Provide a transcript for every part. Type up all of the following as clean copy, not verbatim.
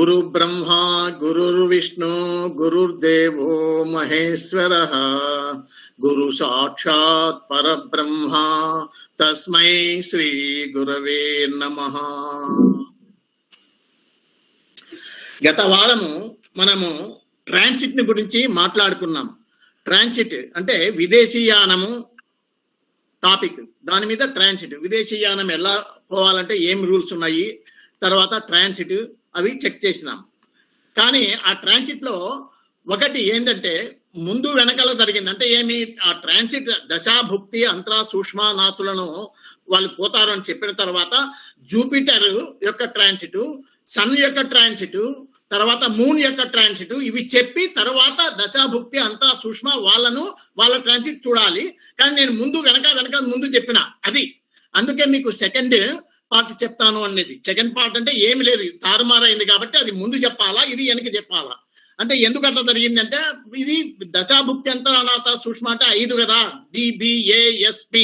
గురు బ్రహ్మ గురుర్విష్ణు గురుర్దేవో మహేశ్వరః గురు సాక్షాత్ పరబ్రహ్మ తస్మై శ్రీ గురవే నమః. గత వారము మనము ట్రాన్సిట్ ని గురించి మాట్లాడుకున్నాం. ట్రాన్సిట్ అంటే విదేశీయానము టాపిక్, దాని మీద ట్రాన్సిట్, విదేశీయానం ఎలా పోవాలంటే ఏం రూల్స్ ఉన్నాయి, తర్వాత ట్రాన్సిట్ అవి చెక్ చేసినాం. కానీ ఆ ట్రాన్సిట్ లో ఒకటి ఏంటంటే ముందు వెనకాల జరిగింది. అంటే ఏమి, ఆ ట్రాన్సిట్ దశాభుక్తి అంతరా సూక్ష్మనాథులను వాళ్ళు పోతారు అని చెప్పిన తర్వాత జూపిటర్ యొక్క ట్రాన్సిట్, సన్ యొక్క ట్రాన్సిట్, తర్వాత మూన్ యొక్క ట్రాన్సిట్, ఇవి చెప్పి తర్వాత దశాభుక్తి అంతరా సూక్ష్మ వాళ్ళ ట్రాన్సిట్ చూడాలి. కానీ నేను ముందు చెప్పిన అది, అందుకే మీకు సెకండ్ పార్ట్ చెప్తాను అనేది. సెకండ్ పార్ట్ అంటే ఏమి లేదు, తారుమారైంది కాబట్టి అది ముందు చెప్పాలా, ఇది వెనక చెప్పాలా. అంటే ఎందుకు అట్లా జరిగిందంటే, ఇది దశాభుక్తి అంతరానాథ సూక్ష్మ అంటే 5 కదా, DBASP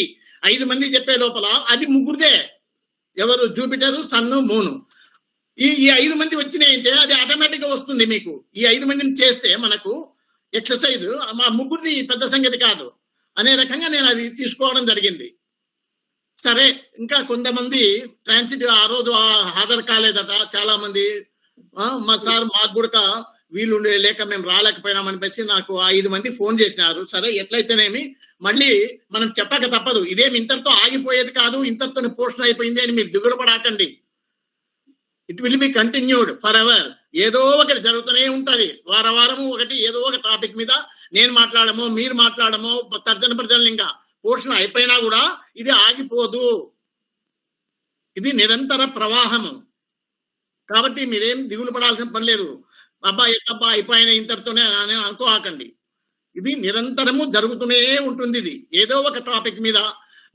5 మంది చెప్పే లోపల అది ముగ్గురుదే. ఎవరు? జూపిటర్, సన్ను, మూను. ఈ 5 మంది వచ్చినాయంటే అది ఆటోమేటిక్ గా వస్తుంది మీకు. ఈ 5 మందిని చేస్తే మనకు ఎక్సర్సైజ్ మా ముగ్గురిది పెద్ద సంగతి కాదు అనే రకంగా నేను అది తీసుకోవడం జరిగింది. సరే, ఇంకా కొంతమంది ట్రాన్సిట్ ఆ రోజు హాజరు కాలేదట చాలా మంది. మా సార్ మాకు కూడా వీళ్ళు లేక మేము రాలేకపోయినామనిపించి నాకు 5 మంది ఫోన్ చేసినారు. సరే, ఎట్లయితేనేమి మళ్ళీ మనం చెప్పక తప్పదు. ఇదేమి ఇంతటితో ఆగిపోయేది కాదు, ఇంతటితో పోర్షన్ అయిపోయింది అని మీరు దిగులు పడాకండి. It will be continued forever. ఏదో ఒకటి జరుగుతూనే ఉంటది. వారము ఒకటి ఏదో ఒక టాపిక్ మీద నేను మాట్లాడమో మీరు మాట్లాడమో తర్జన ఇంకా పోర్షన్ అయిపోయినా కూడా ఇది ఆగిపోదు. ఇది నిరంతర ప్రవాహము. కాబట్టి మీరేం దిగులు పడాల్సిన పని లేదు. ఎట్టబ్బా అయిపోయిన ఇంతటితోనే అనుకోకండి. ఇది నిరంతరము జరుగుతూనే ఉంటుంది. ఇది ఏదో ఒక టాపిక్ మీద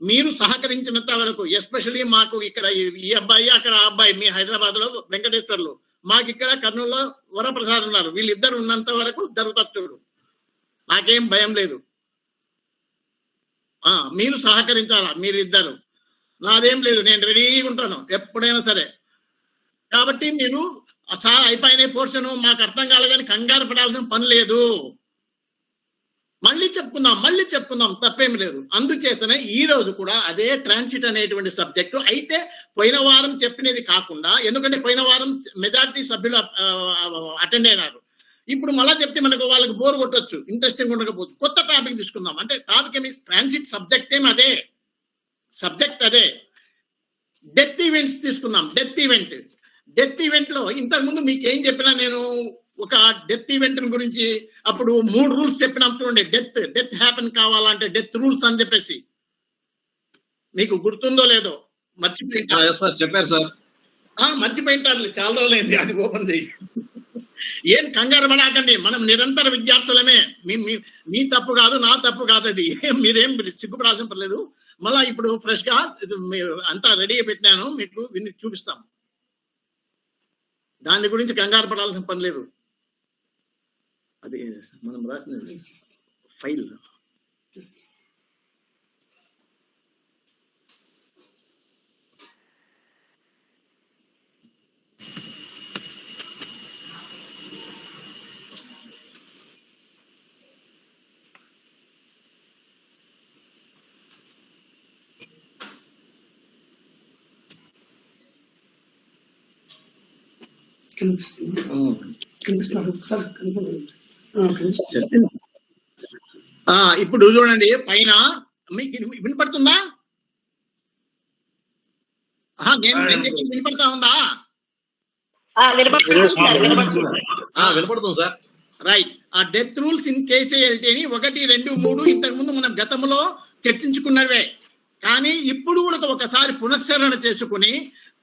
మీరు సహకరించినంత వరకు, ఎస్పెషల్లీ మాకు ఇక్కడ ఈ అబ్బాయి, అక్కడ ఆ అబ్బాయి, మీ హైదరాబాద్ లో వెంకటేశ్వర్లు, మాకు ఇక్కడ కర్నూలులో వరప్రసాద్ ఉన్నారు. వీళ్ళిద్దరు ఉన్నంత వరకు జరుగుతుంది చూడు, నాకేం భయం లేదు. మీరు సహకరించాలా, మీరిద్దరు. నాదేం లేదు, నేను రెడీగా ఉంటాను ఎప్పుడైనా సరే. కాబట్టి మీరు సార్ అయిపోయిన పోర్షన్ మాకు అర్థం కాలేదని కంగారు పడాల్సిన పని లేదు. మళ్ళీ చెప్పుకుందాం తప్పేం లేదు. అందుచేతనే ఈ రోజు కూడా అదే ట్రాన్సిట్ అనేటువంటి సబ్జెక్టు. అయితే పోయిన వారం చెప్పినది కాకుండా, ఎందుకంటే పోయిన వారం మెజారిటీ సభ్యులు అటెండ్ అయినారు. ఇప్పుడు మళ్ళా చెప్తే మనకు వాళ్ళకి బోర్ కొట్టొచ్చు, ఇంట్రెస్టింగ్ ఉండకపోవచ్చు. కొత్త టాపిక్ తీసుకుందాం. అంటే టాపిక్ ఏమి, ట్రాన్సిట్ సబ్జెక్ట్ ఏమి అదే, సబ్జెక్ట్ అదే. డెత్ ఈవెంట్స్ తీసుకుందాం. డెత్ ఈవెంట్ లో ఇంతకుముందు మీకు ఏం చెప్పినా నేను, ఒక డెత్ ఈవెంట్ గురించి అప్పుడు 3 రూల్స్ చెప్పినాం చూడండి. డెత్ హ్యాపెన్ కావాలంటే డెత్ రూల్స్ అని చెప్పేసి, మీకు గుర్తుందో లేదో, చెప్పారు సార్. మర్చిపోయింటారు, చాలా రోజులైంది. అది ఓపెన్ చేయి. ఏం కంగారు పడాకండి, మనం నిరంతర విద్యార్థులమే. మీ తప్పు కాదు, నా తప్పు కాదు. అది మీరేం సిగ్గుపడాల్సిన పర్లేదు. మళ్ళా ఇప్పుడు ఫ్రెష్ గా అంతా రెడీగా పెట్టినాను, మీకు విని చూపిస్తాం. దాని గురించి కంగారు పడాల్సిన పని లేదు. అది మనం రాసిన ఫైల్. ఇప్పుడు చూడండి పైన, మీకు వినపడుతుందా? నేను చెప్పి వినపడతా ఉందా? వినపడుతుంది సార్. రైట్. ఆ డెత్ రూల్స్ ఇన్ కేసీఎల్టీని 1, 2, 3 ఇంతకు ముందు మనం గతంలో చర్చించుకున్నవే. కానీ ఇప్పుడు కూడా ఒకసారి పునశ్చరణ చేసుకుని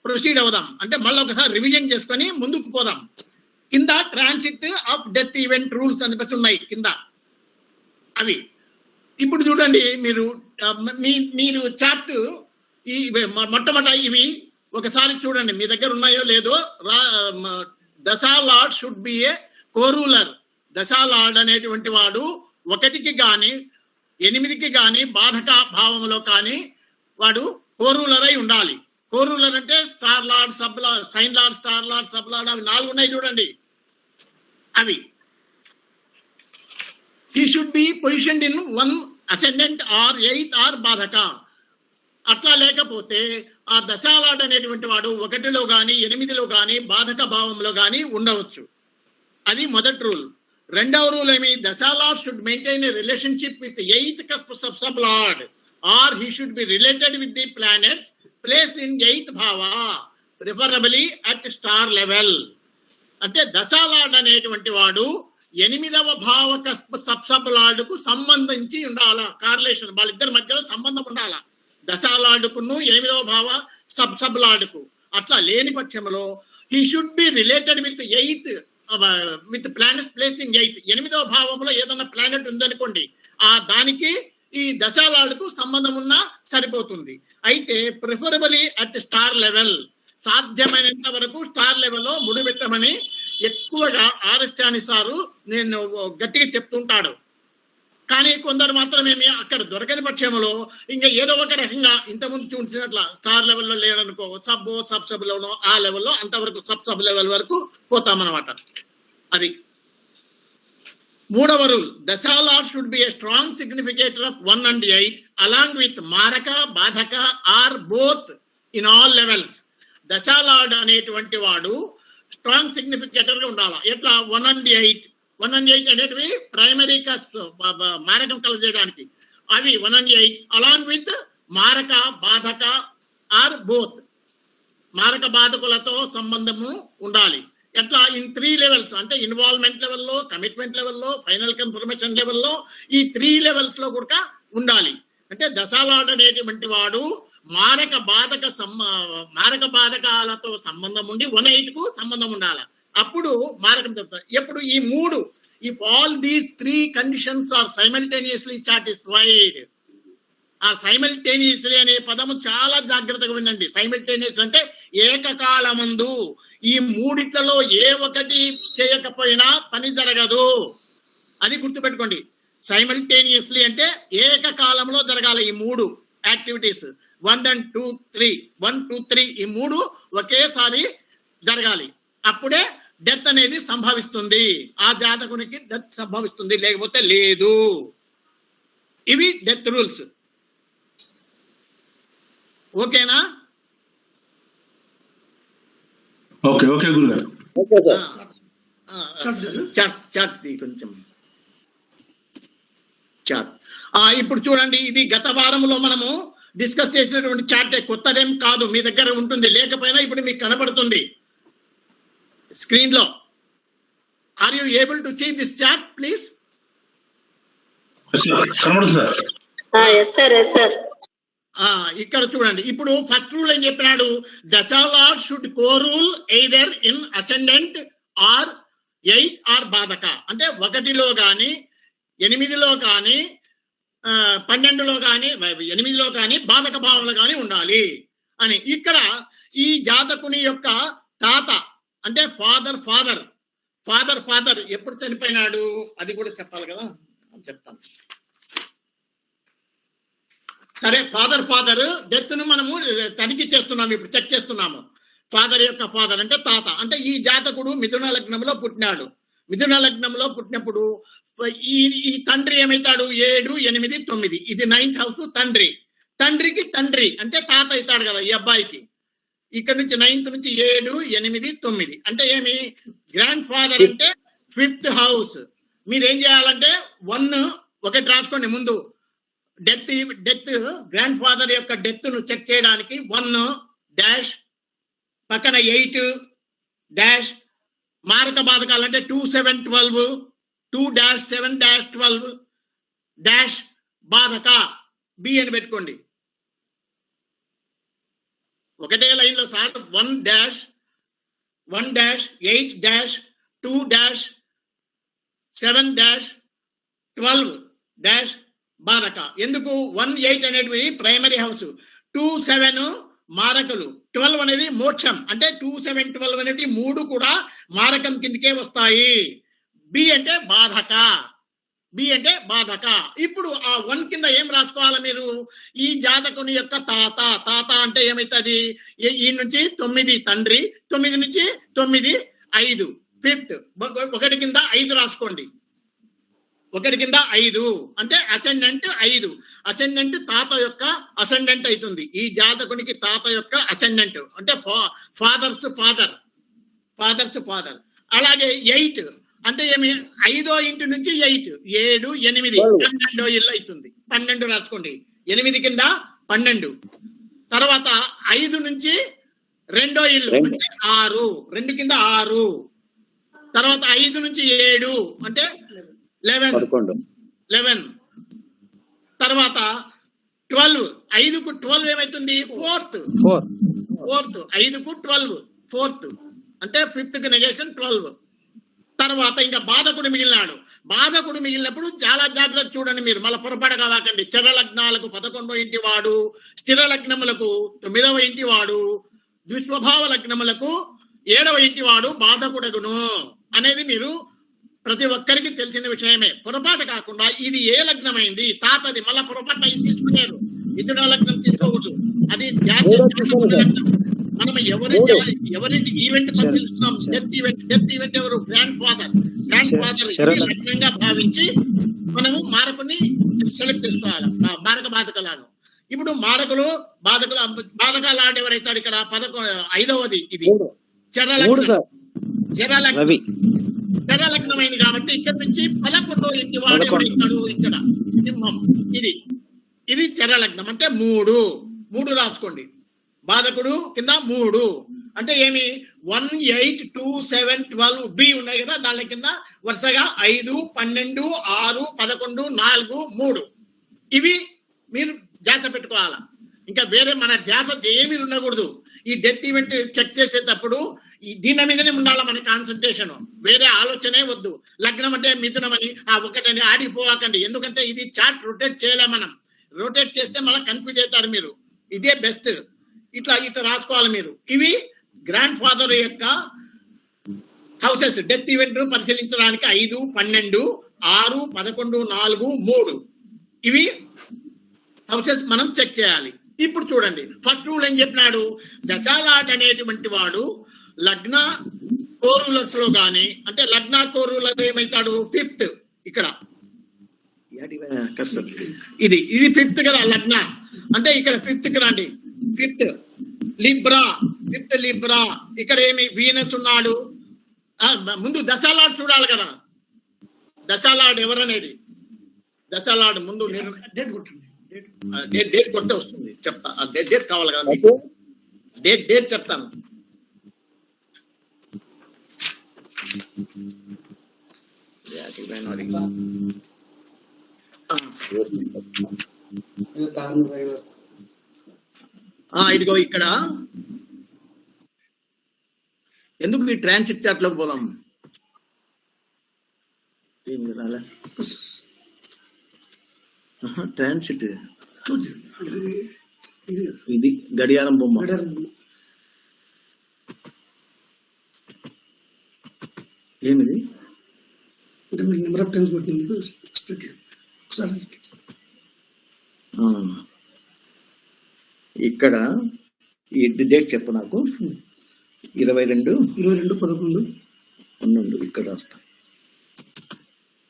ప్రొసీడ్ అవుదాం. అంటే మళ్ళీ ఒకసారి రివిజన్ చేసుకొని ముందుకు పోదాం. కింద transit of death event rules అనిపిస్తు ఉన్నాయి కింద అవి. ఇప్పుడు చూడండి, మీరు చార్ట్ ఈ మొట్టమొదట ఇవి ఒకసారి చూడండి, మీ దగ్గర ఉన్నాయో లేదో. దశాలార్డ్ షుడ్ బి ఏ కోరూలర్. దశాలార్డ్ అనేటువంటి వాడు 1కి కానీ 8కి కానీ బాధక భావంలో కానీ వాడు కోరూలర్ అయి ఉండాలి. కోరూలర్ అంటే star lord, sub lord, sign lord, star lord, sub lord, అవి 4 ఉన్నాయి చూడండి. అవి he should be positioned in 1 ascendant or 8th or badhaka. అట్లా లేకపోతే ఆ దశాలార్డ్ అనేటువంటి వాడు 1లో కానీ 8లో కానీ బాధక భావంలో కానీ ఉండవచ్చు. అది మొదటి రూల్. రెండవ రూల్ ఏమి, dasha lord should maintain a relationship with 8th cusp sub lord or he should be related with the planets placed in 8th bhava preferably at star level. అంటే దశాలార్డ్ అనేటువంటి వాడు 8వ భావ కస్ప్ సబ్ లార్డ్ కు సంబంధించి ఉండాలా, కార్లేషన్, వాళ్ళిద్దరి మధ్యలో సంబంధం ఉండాలా, దశాలార్డుకును 8వ భావ సబ్ లార్డుకు. అట్లా లేని పక్షంలో he should be related with 8th with planets placed in 8th. 8వ భావంలో ఏదైనా ప్లానెట్ ఉందనుకోండి, ఆ దానికి ఈ దశాలార్డుకు సంబంధం ఉన్నా సరిపోతుంది. అయితే ప్రిఫరబులీ అట్ స్టార్ లెవెల్, సాధ్యమైనంత వరకు స్టార్ లెవెల్లో ముడిపెట్టమని ఎక్కువగా ఆర్ఎస్ సారు నేను గట్టిగా చెప్తుంటాడు. కానీ కొందరు మాత్రమేమి అక్కడ దొరకని పక్షంలో ఇంకా ఏదో ఒక రకంగా ఇంతకుముందు చూసినట్ల స్టార్ లెవెల్లో లేడనుకో, సబ్ లెవెల్లో ఆ లెవెల్లో అంతవరకు సబ్ లెవెల్ వరకు పోతామన్నమాట. అది మూడవ rule. Dasha lord should be a strong significator of 1 and 8 along with మారక, బాధక are both in all levels. Dasha lord అనేటువంటి వాడు స్ట్రాంగ్ సిగ్నిఫికేటర్ గా ఉండాలి. ఎట్లా 1 and 8 అనేటివి ప్రైమరీ కస్ప్ మారకం కలగజేయడానికి, అవి 1 and 8 అలాంగ్ విత్ మారక, బాధక ఆర్ బోత్, మారక బాధకులతో సంబంధము ఉండాలి. ఎట్లా ఇన్ 3 levels, అంటే ఇన్వాల్వ్మెంట్ లెవెల్లో, కమిట్మెంట్ లెవెల్లో, ఫైనల్ కన్ఫర్మేషన్ లెవెల్లో, ఈ 3 levels లో కూడా ఉండాలి. అంటే దశాలార్డ్ అనేటువంటి వాడు మారక బాధకాలతో సంబంధం ఉండి 1/8 కు సంబంధం ఉండాలి. అప్పుడు మారకం చెప్తారు. ఎప్పుడు ఈ 3, if all these 3 conditions are simultaneously satisfied. ఆ సైమల్టేనియస్లీ అనే పదము చాలా జాగ్రత్తగా వినండి. సైమల్టేనియస్ అంటే ఏకకాలమందు. ఈ 3 ఏ ఒకటి చేయకపోయినా పని జరగదు, అది గుర్తుపెట్టుకోండి. సైమల్టేనియస్లీ అంటే ఏకకాలంలో జరగాలి ఈ 3 యాక్టివిటీస్. 1 and 2, 3, 1, 2, 3 ఈ 3 ఒకేసారి జరగాలి. అప్పుడే డెత్ అనేది సంభవిస్తుంది, ఆ జాతకునికి డెత్ సంభవిస్తుంది, లేకపోతే లేదు. ఇవి డెత్ రూల్స్. ఓకేనా? ఓకే గురుగారు. కొంచెం చాట్. ఇప్పుడు చూడండి, ఇది గత వారంలో మనము డిస్కస్ చేసినటువంటి చార్టే, కొత్తదేం కాదు, మీ దగ్గర ఉంటుంది. లేకపోయినా ఇప్పుడు మీకు కనబడుతుంది స్క్రీన్ లో. Are you able to see this chart please? ఇక్కడ చూడండి. ఇప్పుడు ఫస్ట్ రూల్ ఏం చెప్పినాడు, dasha lord should corule either in ascendant or 8 or badhaka. అంటే 1లో కానీ 8లో కానీ 12లో కానీ 8లో కానీ బాధక భావంలో కానీ ఉండాలి అని. ఇక్కడ ఈ జాతకుని యొక్క తాత అంటే ఫాదర్ ఎప్పుడు చనిపోయినాడు అది కూడా చెప్పాలి కదా, చెప్తాను. సరే, ఫాదర్ డెత్ ను మనము తనిఖీ చేస్తున్నాము, ఇప్పుడు చెక్ చేస్తున్నాము. ఫాదర్ అంటే తాత. అంటే ఈ జాతకుడు మిథున లగ్నంలో పుట్టినాడు. మిథున లగ్నంలో పుట్టినప్పుడు ఈ తండ్రి ఏమైతాడు, 7, 8, 9, ఇది 9th house. తండ్రికి తండ్రి అంటే తాత అవుతాడు కదా ఈ అబ్బాయికి. ఇక్కడ నుంచి 9th నుంచి 7, 8, 9 అంటే ఏమి, గ్రాండ్ ఫాదర్ అంటే 5th house. మీరేం చేయాలంటే 1 రాసుకోండి ముందు. డెత్ గ్రాండ్ ఫాదర్ యొక్క డెత్ ను చెక్ చేయడానికి 1 పక్కన 8 మారక బాధకాలంటే 2, 7, 12 2-7-12 బాధక బి అని పెట్టుకోండి. ఒకటే లైన్ లో సార్ 1-8-2-7-12 బాధక. ఎందుకు 1, 8 అనేటివి ప్రైమరీ హౌస్, 2, 7 మారకులు, 12 అనేది మోక్షం. అంటే 2, 7, 12 అనేవి 3 కూడా మారకం కిందకే వస్తాయి. బి అంటే బాధక. బి అంటే బాధక. ఇప్పుడు ఆ 1 కింద ఏం రాసుకోవాలి మీరు? ఈ జాతకుని యొక్క తాత. తాత అంటే ఏమైతుంది? ఈ నుంచి 9 తండ్రి, 9 నుంచి 9 5 ఫిఫ్త్. 1 కింద 5 రాసుకోండి. 1 కింద 5 అంటే అసెండెంట్ 5. అసెండెంట్ తాత యొక్క అసెండెంట్ అవుతుంది. ఈ జాతకునికి తాత యొక్క అసెండెంట్ అంటే ఫాదర్స్ ఫాదర్. అలాగే 8 అంటే ఏమి? 5వ ఇంటి నుంచి 8 7 8 12వ ఇల్లు అవుతుంది. 12 రాసుకోండి. 8 కింద 12. తర్వాత 5 నుంచి 2వ ఇల్లు అంటే 6. 2 కింద 6. తర్వాత 5 నుంచి 7 అంటే 11. తర్వాత 12. 5కు 12 ఏమైతుంది? ఫోర్త్. 5కు 12 ఫోర్త్ అంటే ఫిఫ్త్కి నెగేషన్ 12. తర్వాత ఇంకా బాధకుడు మిగిలినాడు. బాధకుడు మిగిలినప్పుడు చాలా జాగ్రత్త చూడండి మీరు, మళ్ళీ పొరపాటు కావాకండి. చర లగ్నాలకు 11వ ఇంటి వాడు, స్థిర లగ్నములకు 9వ ఇంటి వాడు, దుష్స్వభావ లగ్నములకు 7వ ఇంటి వాడు బాధకుడగును అనేది మీరు ప్రతి ఒక్కరికి తెలిసిన విషయమే. పొరపాటు కాకుండా ఇది ఏ లగ్నమైంది? తాతది. మళ్ళా పొరపాటు అయింది తీసుకున్నారు. మిథున లగ్నం తీసుకోకూడదు. అది మనం ఎవరి ఈవెంట్ పరిశీలిస్తున్నాం? డెత్ ఈవెంట్ ఎవరు? గ్రాండ్ ఫాదర్ లగ్నంగా భావించి మనము మారకుని సెలెక్ట్ చేసుకోవాలి. మారక బాధకలాను. ఇప్పుడు బాధకాలు ఎవరైతాడు ఇక్కడ? 5వది ఇది చర లగ్నమైంది కాబట్టి ఇక్కడ నుంచి 11వ ఇంటి వాడు ఎవరైతాడు? ఇక్కడ సింహం. ఇది చర లగ్నం అంటే 3 రాసుకోండి. బాధకుడు కింద 3 అంటే ఏమి? 1 8 2 7 12 బి ఉన్నాయి కదా, దాని కింద వరుసగా 5 12 6 11 4 3 ఇవి మీరు ధ్యాస పెట్టుకోవాలా. ఇంకా వేరే మన ధ్యాస ఏమీ ఉండకూడదు. ఈ డెత్ ఈవెంట్ చెక్ చేసేటప్పుడు దీని మీదనే ఉండాలి మన కాన్సన్ట్రేషన్. వేరే ఆలోచనే వద్దు. లగ్నం అంటే మిథునం అని ఒకటని ఆడిపోవాకండి. ఎందుకంటే ఇది చార్ట్ రొటేట్ చేయలే. మనం రొటేట్ చేస్తే మళ్ళీ కన్ఫ్యూజ్ అవుతారు మీరు. ఇదే బెస్ట్. ఇట్లా రాసుకోవాలి మీరు. ఇవి గ్రాండ్ ఫాదర్ యొక్క హౌసెస్ డెత్ ఈవెంట్ పరిశీలించడానికి 5 12 6 11 4 3 ఇవి హౌసెస్ మనం చెక్ చేయాలి. ఇప్పుడు చూడండి, ఫస్ట్ రూల్ ఏం చెప్పినాడు? దశాలాట్ అనేటువంటి వాడు లగ్న కోరులస్ లో గాని, అంటే లగ్న కోరులలో ఏమైతాడు? ఫిఫ్త్. ఇక్కడ ఇది 5th కదా లగ్న అంటే. ఇక్కడ 5th కి రండి. 5th Libra. ఇక్కడ ఏమి? వీనస్ ఉన్నాడు. ముందు దశాలాడ్ చూడాలి కదా. దశాలాడ్ ఎవరనేది దశాలాడ్ ముందు డేట్ కొట్టే వస్తుంది. చెప్తా. డేట్ కావాలి కదా. డేట్ చెప్తాను. ఇదిగో ఇక్కడ ఎందుకు ఈ ట్రాన్సిట్ చార్ట్ లోకి పోదాం. ట్రాన్సిట్ ఇది గడియారం బొమ్మ. ఏమిది? నెంబర్ ఆఫ్ టైమ్స్ కొట్టినందుకు ఒకసారి ఇక్కడ ఈ డేట్ చెప్పు నాకు. 22/11/12 ఇక్కడ రాస్తా.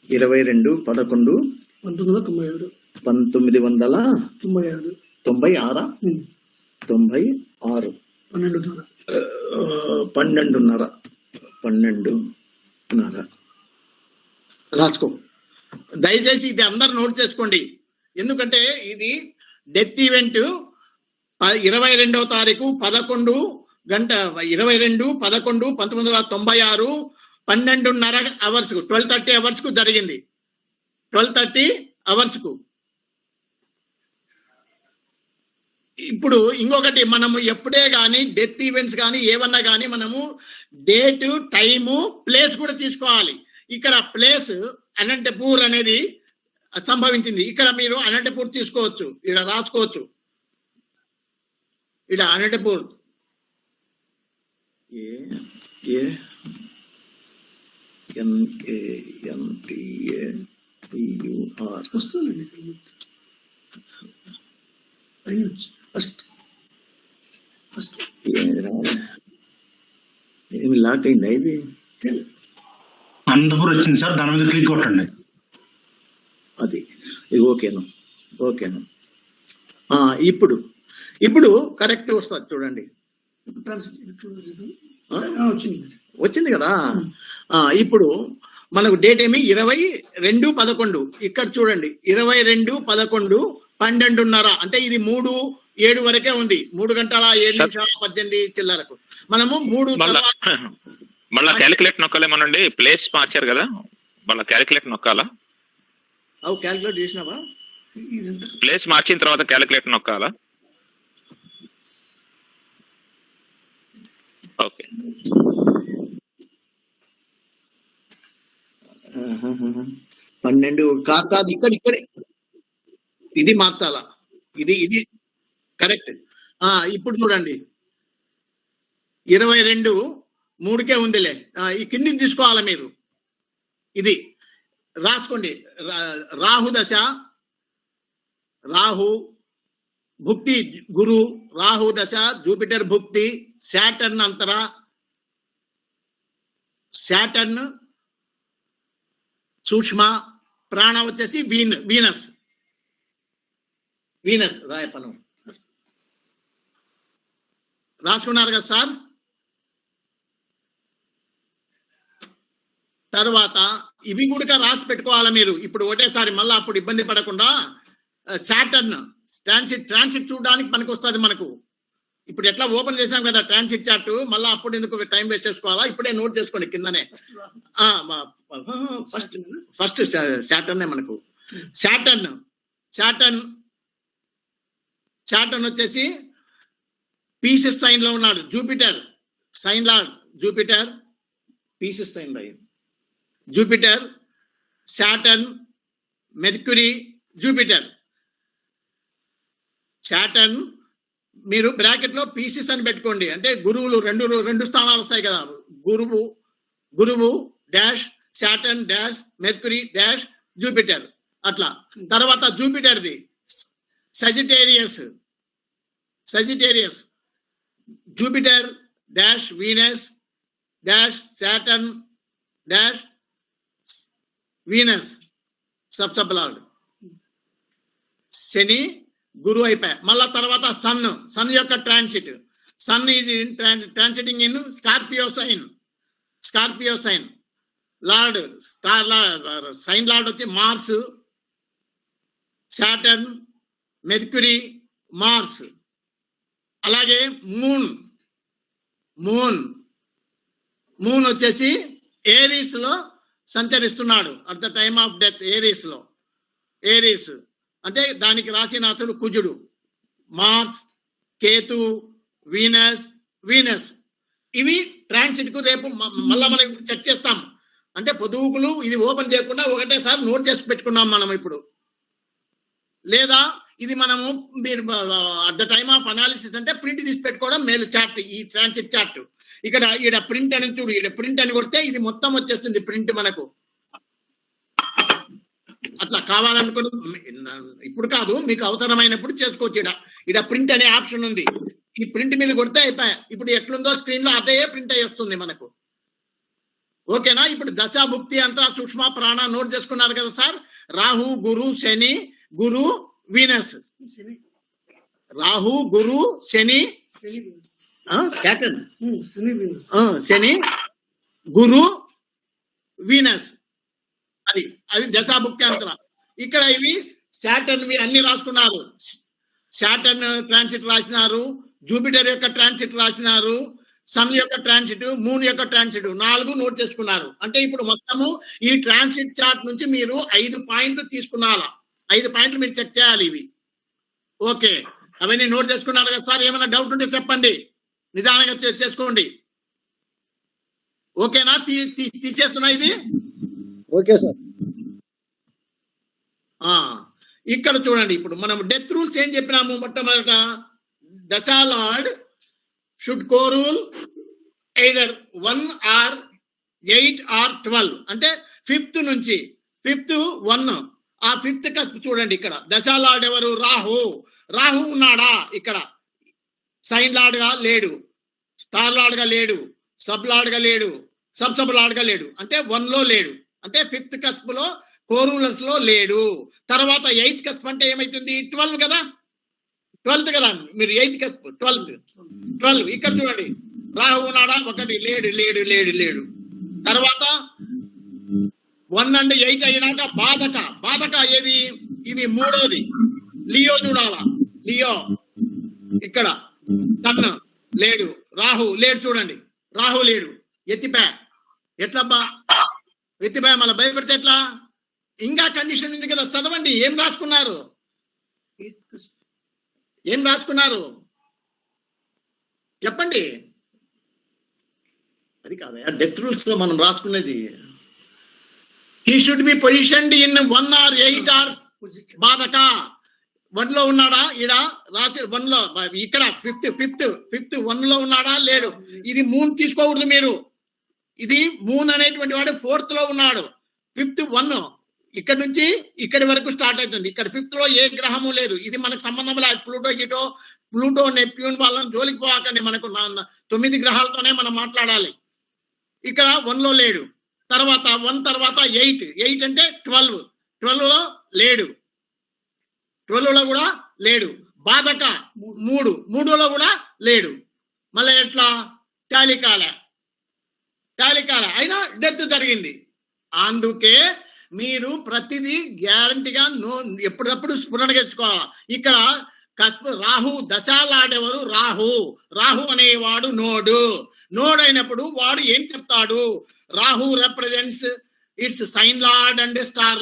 22/11/1996 12:30 రాసుకో. దయచేసి ఇది అందరు నోట్ చేసుకోండి. ఎందుకంటే ఇది డెత్ ఈవెంట్ 22వ తారీఖు 11 గంట 22/11/1996 12:30 అవర్స్ 12:30 అవర్స్ కు జరిగింది. 12:30 అవర్స్ కు. ఇప్పుడు ఇంకొకటి, మనము ఎప్పుడే కానీ డెత్ ఈవెంట్స్ కానీ ఏమన్నా కానీ మనము డేట్, టైము, ప్లేస్ కూడా తీసుకోవాలి. ఇక్కడ ప్లేస్ అనంతపూర్ అనేది సంభవించింది. ఇక్కడ మీరు అనంతపూర్ తీసుకోవచ్చు. ఇక్కడ రాసుకోవచ్చు. ఇక్కడ అనంతపూర్ వస్తుంది ఫస్ట్ ఏమి లాక్ అయిందా ఇది? అనంతపురం వచ్చింది సార్, దాని మీద క్లిక్ కొట్టండి. అది ఓకేను. ఇప్పుడు ఇప్పుడు కరెక్ట్ వస్తుంది చూడండి. వచ్చింది కదా. ఇప్పుడు మనకు డేట్ ఏమి 22/11. ఇక్కడ చూడండి 22/11 12:30. అంటే ఇది 3:07 వరకే ఉంది. 3:07 చిల్లరకు. మనము 3 మళ్ళా క్యాలిక్యులేట్ నొక్కాలేమోనండి. ప్లేస్ మార్చారు కదా, మళ్ళా క్యాలిక్యులేట్ నొక్కాలా? అవు క్యాలిక్యులేట్ చేసినావా? ప్లేస్ మార్చిన తర్వాత క్యాలిక్యులేట్ నొక్కాలా? ఓకే. 12 కాదు, ఇక్కడే ఇది మార్చాలా. ఇది కరెక్ట్. ఇప్పుడు చూడండి 22 3కే ఉందిలే. ఈ కిందికి తీసుకోవాలా మీరు. ఇది రాసుకోండి. రాహు దశ, రాహు భుక్తి గురు, రాహు దశ జూపిటర్ భుక్తి, శాటర్న్ అంతర, శాటర్న్ సూక్ష్మ, ప్రాణ వచ్చేసి వీనస్ రాయపనం. రాసుకున్నారు కదా సార్. తర్వాత ఇవి కూడా రాసి పెట్టుకోవాలా మీరు. ఇప్పుడు ఒకటేసారి మళ్ళీ అప్పుడు ఇబ్బంది పడకుండా. శాటర్న్ ట్రాన్సిట్ చూడడానికి పనికి వస్తుంది మనకు. ఇప్పుడు ఎట్లా ఓపెన్ చేసినాం కదా ట్రాన్సిట్ చార్ట్, మళ్ళీ అప్పుడు ఎందుకు టైం వేస్ట్ చేసుకోవాలా? ఇప్పుడే నోట్ చేసుకోండి కిందనే. ఫస్ట్ శాటర్నే మనకు. శాటర్న్ వచ్చేసి పీసెస్ సైన్ లో ఉన్నాడు. Jupiter sign lord, Jupiter Pisces sign లో Jupiter, Saturn, Mercury, Jupiter. Saturn మీరు బ్రాకెట్ లో పీసెస్ అని పెట్టుకోండి. అంటే గురువులు రెండు స్థానాలు వస్తాయి కదా. గురువు dash Saturn dash Mercury dash Jupiter అట్లా. తర్వాత జూపిటర్ది Sagittarius Jupiter dash Venus dash Saturn dash Venus sub sub lord. శని గురు అయిపోయా. మళ్ళా తర్వాత సన్ యొక్క transit. Sun is transiting in Scorpio sign. Lord sign lord వచ్చి మార్స్, శాటర్న్, మెర్క్యూరీ, మార్స్. అలాగే మూన్ వచ్చేసి ఏరీస్ లో సంచరిస్తున్నాడు at the time of death. Aries అంటే దానికి రాశినాథుడు కుజుడు. Mars, Ketu, Venus. ఇవి ట్రాన్సిట్ కు రేపు మళ్ళా మనం చెక్ చేస్తాం. అంటే పొదువుకులు ఇది ఓపెన్ చేయకుండా ఒకటేసారి నోట్ చేసి పెట్టుకున్నాం మనం ఇప్పుడు. లేదా ఇది మనము మీరు at the time of analysis అంటే ప్రింట్ తీసి పెట్టుకోవడం మేలు. చార్ట్, ఈ ట్రాన్సిట్ చార్ట్ ఇక్కడ ఈడ ప్రింట్ అని చూడు. ఈడ ప్రింట్ అని కొడితే ఇది మొత్తం వచ్చేస్తుంది ప్రింట్ మనకు. అట్లా కావాలనుకున్న ఇప్పుడు కాదు, మీకు అవసరమైనప్పుడు చేసుకోవచ్చు. ఈడ ప్రింట్ అనే ఆప్షన్ ఉంది. ఈ ప్రింట్ మీద కొడితే అయిపోయా. ఇప్పుడు ఎట్లుందో స్క్రీన్ లో అదే ప్రింట్ అయ్యి వస్తుంది మనకు. ఓకేనా? ఇప్పుడు దశా భుక్తి అంతా సూక్ష్మ ప్రాణ నోట్ చేసుకున్నారు కదా సార్. రాహు గురు శని, గురు వీనస్. రాహు గురు శని శాటర్న్, శని గురు వీనస్. అది దశాభుక్తి అంతర. ఇక్కడ ఇవి శాటర్న్ అన్ని రాసుకున్నారు. శాటర్న్ ట్రాన్సిట్ రాసినారు, జూపిటర్ యొక్క ట్రాన్సిట్ రాసినారు, సన్ యొక్క ట్రాన్సిట్, మూన్ యొక్క ట్రాన్సిట్ 4 నోట్ చేసుకున్నారు. అంటే ఇప్పుడు మొత్తము ఈ ట్రాన్సిట్ చార్ట్ నుంచి మీరు 5 పాయింట్లు తీసుకున్నారా. 5 పాయింట్లు మీరు చెక్ చేయాలి ఇవి. ఓకే, అవన్నీ నోట్ చేసుకున్నారు కదా సార్. ఏమైనా డౌట్ ఉంటే చెప్పండి, నిదానంగా చేసుకోండి. ఓకేనా? తీసేస్తున్నా ఇది. Okay sir. ఇక్కడ చూడండి, ఇప్పుడు మనం డెత్ రూల్స్ ఏం చెప్పినాము. మొట్టమొదట దశా lord should కోరూల్ either 1 or 8 or 12. అంటే 5th నుంచి ఫిఫ్త్ 1. ఆ ఫిఫ్త్ కస్ప్ చూడండి ఇక్కడ. దశాలార్డ్ ఎవరు? రాహు. రాహు ఉన్నాడా ఇక్కడ? సైన్ లార్డ్ గా లేడు, స్టార్ లార్డ్ గా లేడు, సబ్ లార్డ్ గా లేడు, సబ్ లార్డ్ గా లేడు. అంటే 1 లో లేడు. అంటే ఫిఫ్త్ కస్ప్ లో కోరూలస్ లో లేడు. తర్వాత 8th కస్ప్ అంటే ఏమైతుంది? 12 కదా, 12th కదా. మీరు 8th కస్ప్ 12 ఇక్కడ చూడండి. రాహు ఉన్నాడా? 1 లేడు లేడు లేడు లేడు. తర్వాత 1 and 8 అయినాక బాధక ఏది? ఇది 3వది. లియో చూడాలా. లియో ఇక్కడ తన్ను లేడు, రాహు లేడు. చూడండి, రాహు లేడు. ఎత్తిపా ఎట్లబ్బా? ఎత్తిపా మళ్ళీ భయపెడితే ఎట్లా? ఇంకా కండిషన్ ఉంది కదా, చదవండి. ఏం రాసుకున్నారు? చెప్పండి. అది కాదయా, డెత్ రూల్స్ లో మనం రాసుకునేది. He should be positioned in 1 or 8 or బాధక. 1 లో ఉన్నాడా? ఈడ రాసి 1 లో. ఇక్కడ ఫిఫ్త్ 1 లో ఉన్నాడా? లేడు. ఇది మూన్ తీసుకోకూడదు మీరు. ఇది మూన్ అనేటువంటి వాడు 4th లో ఉన్నాడు. ఫిఫ్త్ 1 ఇక్కడ నుంచి ఇక్కడి వరకు స్టార్ట్ అవుతుంది. ఇక్కడ 5th లో ఏ గ్రహము లేదు. ఇది మనకు సంబంధం లేదు. ప్లూటో నెప్ట్యూన్ వాళ్ళని జోలికి పోకండి. మనకు 9 గ్రహాలతోనే మనం మాట్లాడాలి. ఇక్కడ 1 లో లేడు. తర్వాత 1 తర్వాత 8 అంటే 12 లో లేడు. 12 లో కూడా లేడు. బాధక 3లో కూడా లేడు. మళ్ళీ ఎట్లా? టాలికాల అయినా డెత్ జరిగింది. అందుకే మీరు ప్రతిదీ గ్యారంటీగా ఎప్పటికప్పుడు స్ఫురణ తెచ్చుకోవాలి. ఇక్కడ రాహు దశాలాడెవరు? రాహు అనేవాడు నోడ్ అయినప్పుడు వాడు ఏం చెప్తాడు? Rahu represents its sign lord and star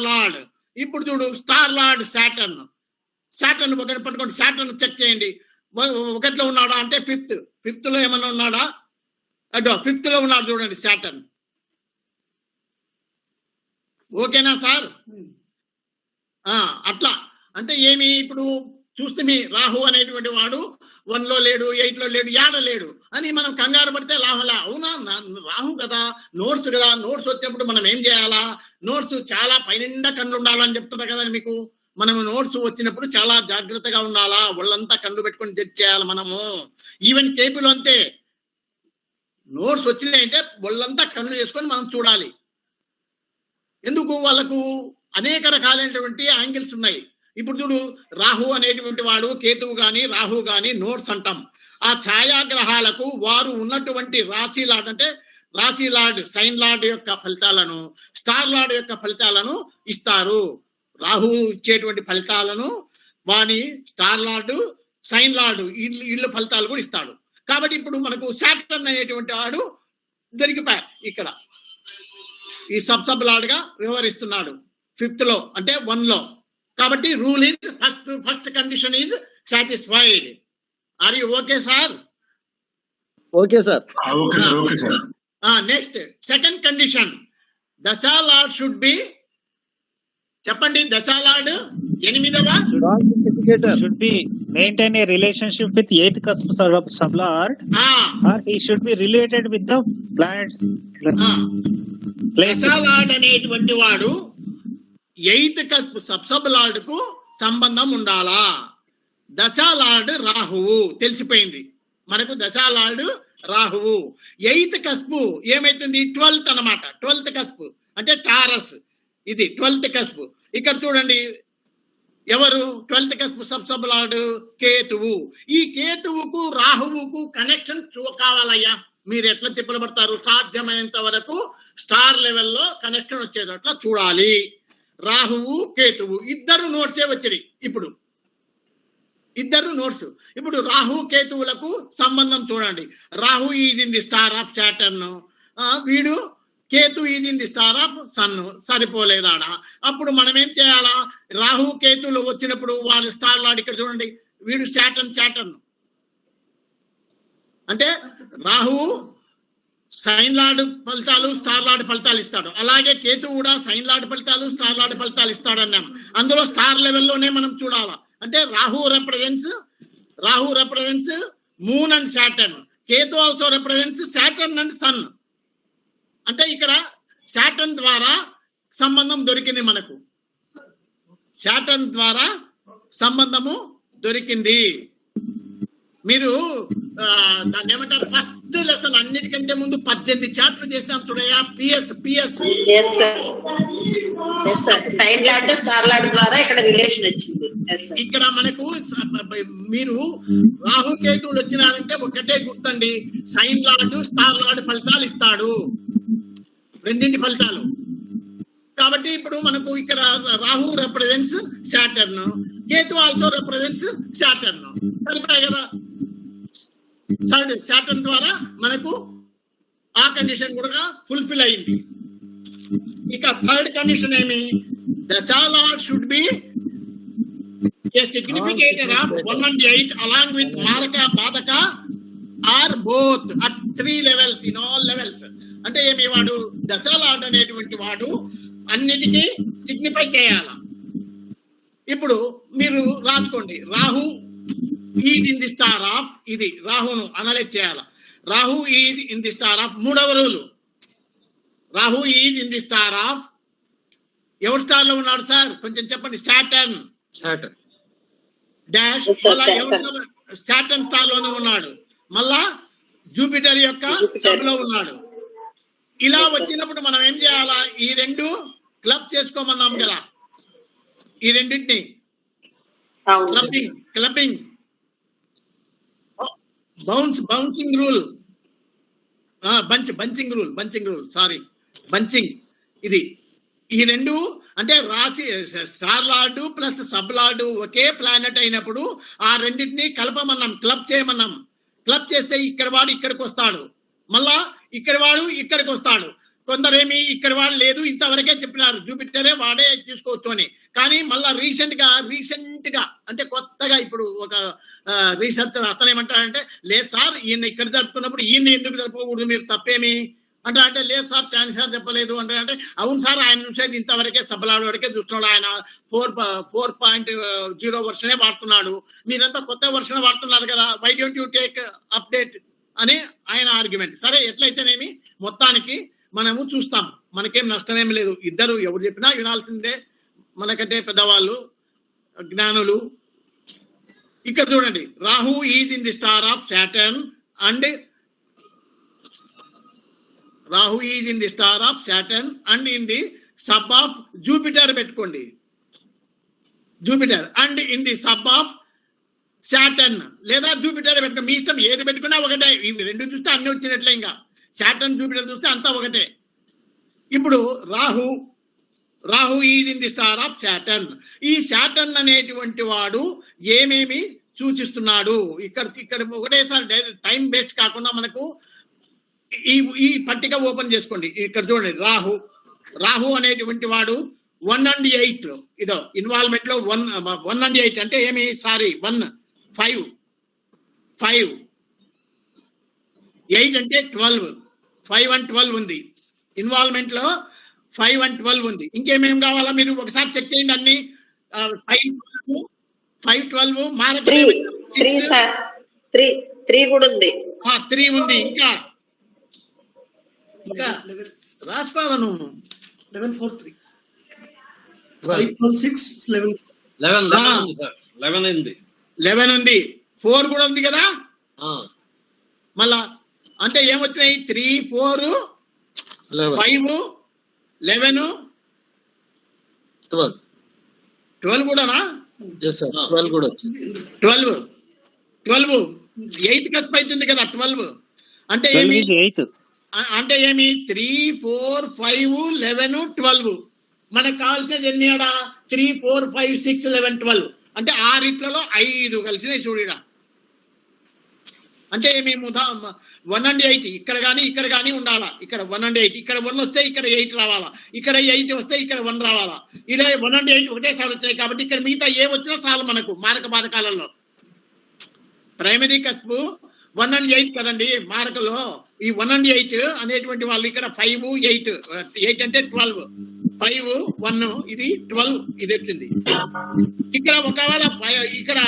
lord. ఇప్పుడు చూడు, స్టార్ లార్డ్ సాటర్న్ ఒకటి పట్టుకోండి. సాటర్న్ చెక్ చేయండి. 1లో ఉన్నాడా అంటే 5th లో ఏమన్నా ఉన్నాడా? అదో 5th లో ఉన్నాడు చూడండి సాటర్న్. ఓకేనా సార్? అట్లా అంటే ఏమి? ఇప్పుడు చూస్తే మీ రాహు అనేటువంటి వాడు 1 లో లేడు, 8 లో లేడు, యాడ లేడు అని మనం కంగారు పడితే లాభంలా. అవునా, రాహు కదా, నోట్స్ కదా. నోట్స్ వచ్చినప్పుడు మనం ఏం చేయాలా? నోట్స్ చాలా పైనిండా కళ్ళు ఉండాలని చెప్తున్నా కదా మీకు. మనము నోట్స్ వచ్చినప్పుడు చాలా జాగ్రత్తగా ఉండాలా. వాళ్ళంతా కళ్ళు పెట్టుకొని జడ్జ్ చేయాలి మనము. ఈవెన్ కేపీలో అంతే. నోట్స్ వచ్చినాయంటే వాళ్ళంతా కళ్ళు చేసుకొని మనం చూడాలి. ఎందుకు? వాళ్ళకు అనేక రకాలైనటువంటి యాంగిల్స్ ఉన్నాయి. ఇప్పుడు చూడు, రాహు అనేటువంటి వాడు, కేతువు గాని రాహు గాని నోట్స్ అంటాం. ఆ ఛాయాగ్రహాలకు వారు ఉన్నటువంటి రాశి లార్డ్ అంటే రాశి లార్డ్, సైన్ లార్డ్ యొక్క ఫలితాలను, స్టార్ లార్డ్ యొక్క ఫలితాలను ఇస్తారు. రాహు ఇచ్చేటువంటి ఫలితాలను వాని స్టార్ లార్డు, సైన్ లార్డు ఇళ్ళ ఫలితాలు కూడా ఇస్తాడు. కాబట్టి ఇప్పుడు మనకు సాటర్న్ అనేటువంటి వాడు దొరికిపోయా. ఇక్కడ ఈ సబ్ లార్డ్ గా వ్యవహరిస్తున్నాడు 5th లో అంటే 1 లో. కాబట్టి rule is first condition is satisfied. Are you okay sir? Okay sir. Next second condition, దశాలార్డ్ షుడ్ బి. చెప్పండి, దశాలార్డ్ 8వ should be maintain a relationship with 8th cusp sublord, or he should be related with the planets. దశాలార్డ్ అనేటువంటి వాడు 8th cusp sub lord కు సంబంధం ఉండాలా. దశాలార్డ్ రాహువు తెలిసిపోయింది మనకు. దశాలార్డ్ రాహువు. 8th కస్పు ఏమైతుంది? 12th అన్నమాట. 12th కస్పు అంటే టారస్. ఇది 12th కస్పు. ఇక్కడ చూడండి, ఎవరు 12th కస్పు సబ్ లార్డ్? కేతువు. ఈ కేతువుకు రాహువుకు కనెక్షన్ కావాలయ్యా. మీరు ఎట్లా తిప్పలు పడతారు? సాధ్యమైనంత వరకు స్టార్ లెవెల్లో కనెక్షన్ వచ్చేటట్లా చూడాలి. రాహువు కేతువు ఇద్దరు నోట్సే వచ్చాయి. ఇప్పుడు ఇద్దరు నోట్స్. ఇప్పుడు రాహు కేతువులకు సంబంధం చూడండి. Rahu is in the star of Saturn, వీడు Ketu is in the star of sun. సరిపోలేదాడ. అప్పుడు మనం ఏం చేయాలా? రాహు కేతువులు వచ్చినప్పుడు వాళ్ళు స్టార్ లార్డ్ ఇక్కడ చూడండి, వీడు సాటర్న్ అంటే రాహువు సైన్ లార్డ్ ఫలితాలు, స్టార్ లార్డ్ ఫలితాలు ఇస్తాడు. అలాగే కేతు కూడా సైన్ లార్డ్ ఫలితాలు, స్టార్ లార్డ్ ఫలితాలు ఇస్తాడు అన్నాం. అందులో స్టార్ లెవెల్లోనే మనం చూడాలా. అంటే Rahu represents moon and Saturn. Ketu also represents Saturn and sun. అంటే ఇక్కడ శాటర్న్ ద్వారా సంబంధం దొరికింది మనకు. శాటర్న్ ద్వారా సంబంధము దొరికింది. మీరు దాన్ని ఏమంటారు, ఫస్ట్ లెసన్ అన్నిటికంటే ముందు 18 చాప్టర్ చేసినాం చూడయా, పిఎస్. సైడ్ లాడ్ స్టార్ లాడ్ ద్వారా ఇక్కడ రిలేషన్ వచ్చింది. ఇక్కడ మనకు మీరు రాహుకేతువులు వచ్చినారంటే ఒకటే గుర్తండి, సైన్ లార్డ్ స్టార్ లార్డ్ ఫలితాలు ఇస్తాడు, రెండింటి ఫలితాలు. కాబట్టి ఇప్పుడు మనకు ఇక్కడ Rahu represents Saturn, Ketu also represents Saturn. సరిపోయాయి కదా. సాటర్న్ ద్వారా మనకు ఆ కండిషన్ కూడా ఫుల్ఫిల్ అయింది. ఇక థర్డ్ కండిషన్ ఏమి, dasha lord should be a significator of 1 and 8 along with మారక బాధక are both at 3 levels in all levels. అంటే ఏమి, వాడు దశా లార్డ్ అనేటువంటి వాడు అన్నిటికీ సిగ్నిఫై చేయాల. ఇప్పుడు మీరు రాసుకోండి, Rahu is in the star of, ఇది రాహును అనలైజ్ చేయాల. Rahu is in the star of, మూడవ రూలు, Rahu is in the star of, ఎవరి స్టార్ లో ఉన్నాడు సార్ కొంచెం చెప్పండి, సాటర్న్ డాష్, సాటర్న్ స్టార్ లోనే ఉన్నాడు, మళ్ళా జూపిటర్ యొక్క సబ్ లో ఉన్నాడు. ఇలా వచ్చినప్పుడు మనం ఏం చేయాలా, ఈ రెండు క్లబ్ చేసుకోమన్నాం కదా, ఈ రెండింటిని క్లబ్బింగ్ బౌన్సింగ్ రూల్, బంచింగ్, ఇది ఈ రెండు అంటే రాశి star lord plus sub lord ఒకే ప్లానెట్ అయినప్పుడు ఆ రెండింటిని కలపమన్నాం, క్లబ్ చేయమన్నాం. క్లబ్ చేస్తే ఇక్కడ వాడు ఇక్కడికి వస్తాడు, మళ్ళా ఇక్కడ వాడు ఇక్కడికి వస్తాడు. కొందరేమి ఇక్కడ వాళ్ళు లేదు, ఇంతవరకే చెప్పినారు జూపిటరే వాడే తీసుకోవచ్చు అని. కానీ మళ్ళా రీసెంట్ గా అంటే కొత్తగా ఇప్పుడు ఒక రీసెర్చ్ అతను ఏమంటాడంటే, లేదు సార్ ఈయన ఇక్కడ జరుపుకున్నప్పుడు ఈయన ఎందుకు జరుపుకోకూడదు, మీరు తప్పేమి అంటే లేదు సార్ ఛాన్స్ సార్ చెప్పలేదు అంటే, అవును సార్ ఆయన చూసేది ఇంతవరకే సబ్బలాడు వరకే చూస్తున్నాడు, ఆయన 4.0 వర్షనే వాడుతున్నాడు, మీరంతా కొత్త వర్షన్ వాడుతున్నారు కదా, why don't you take update అని ఆయన ఆర్గ్యుమెంట్. సరే ఎట్లయితేనేమి మొత్తానికి మనము చూస్తాం, మనకేం నష్టమేం లేదు, ఇద్దరు ఎవరు చెప్పినా వినాల్సిందే, మనకంటే పెద్దవాళ్ళు జ్ఞానులు. ఇక్కడ చూడండి, Rahu is in the star of Saturn and in the sub of Jupiter పెట్టుకోండి, Jupiter and in the sub of Saturn లేదా జూపిటర్ పెట్టుకో, మీ ఇష్టం ఏది పెట్టుకున్నా ఒకటే. ఇవి రెండు చూస్తే అన్ని వచ్చినట్లే, ఇంకా సాటర్న్ జూపిటర్ చూస్తే అంతా ఒకటే. ఇప్పుడు Rahu is in the star of Saturn. ఈ సాటర్న్ అనేటువంటి వాడు ఏమేమి సూచిస్తున్నాడు, ఇక్కడ ఒకటేసారి టైం వేస్ట్ కాకుండా మనకు ఈ పట్టిక ఓపెన్ చేసుకోండి. ఇక్కడ చూడండి, రాహు అనేటువంటి వాడు 1 and 8 ఇదో ఇన్వాల్వ్మెంట్ లో 1 and 8 అంటే ఏమి, 5 8 అంటే 12, 5 and 12 ఉంది ఇన్వాల్వ్మెంట్ లో, 5 and 12 ఉంది. ఇంకేమేం కావాలా మీరు ఒకసారి చెక్ చేయండి అన్ని. 5 12 మారక 3 కూడా ఉంది, 3 ఉంది. ఇంకా రాసుకోవాలను 11 4 3 5 12 6 11 11 ఉంది, 4 కూడా ఉంది కదా. మళ్ళా అంటే ఏమొచ్చినాయి, 3 4 5 11 12 కూడానా, 12 8 కట్ అవుతుంది కదా 12. అంటే ఏమి 3 4 5 11 12. మనకు కావాల్సినది ఎన్ని ఆడ 3 4 5 6 11 12 అంటే 6 5 కలిసినాయి చూడ. అంటే మేము 1 and 8 ఇక్కడ కానీ ఉండాలా, ఇక్కడ 1 and 8, ఇక్కడ 1 వస్తే ఇక్కడ 8 రావాలా, ఇక్కడ 8 వస్తే ఇక్కడ 1 రావాలా. ఇలా 1 and 8 ఒకటేసారి వచ్చాయి కాబట్టి ఇక్కడ మిగతా ఏ వచ్చినా చాలు మనకు మారక బాధకాలలో. ప్రైమరీ కస్పు 1 and 8 కదండి మారకలో. ఈ 1 and 8 అనేటువంటి వాళ్ళు ఇక్కడ 5 8 అంటే 12, 5 1 ఇది 12 ఇది వచ్చింది. ఇక్కడ ఒకవేళ ఇక్కడ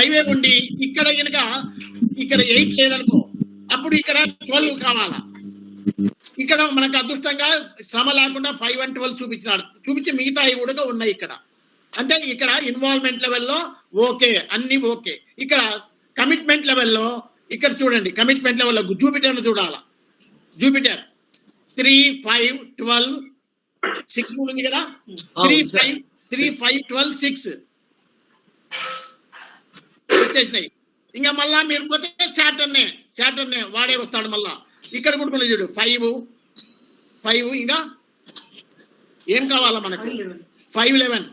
5 ఉండి ఇక్కడ కనుక ఇక్కడ 8 లేదనుకో, అప్పుడు ఇక్కడ 12 కావాలా. ఇక్కడ మనకు అదృష్టంగా శ్రమ లేకుండా 5 and 12 చూపించి మిగతా కూడా ఉన్నాయి ఇక్కడ. అంటే ఇక్కడ ఇన్వాల్వ్మెంట్ లెవెల్లో ఓకే, అన్ని ఓకే. ఇక్కడ కమిట్మెంట్ లెవెల్లో ఇక్కడ చూడండి, కమిట్మెంట్ లెవెల్లో జూపిటర్ చూడాలా. జూపిటర్ 3, 5, 12, 6 ఉంది కదా. 3, 5, 12, 6 వచ్చేసినాయి. ఇంకా మళ్ళా మీరు పోతే సాటర్నే వాడే వస్తాడు. మళ్ళా ఇక్కడ కూడా చూడు 5 ఇంకా ఏం కావాలా మనకు 5, 11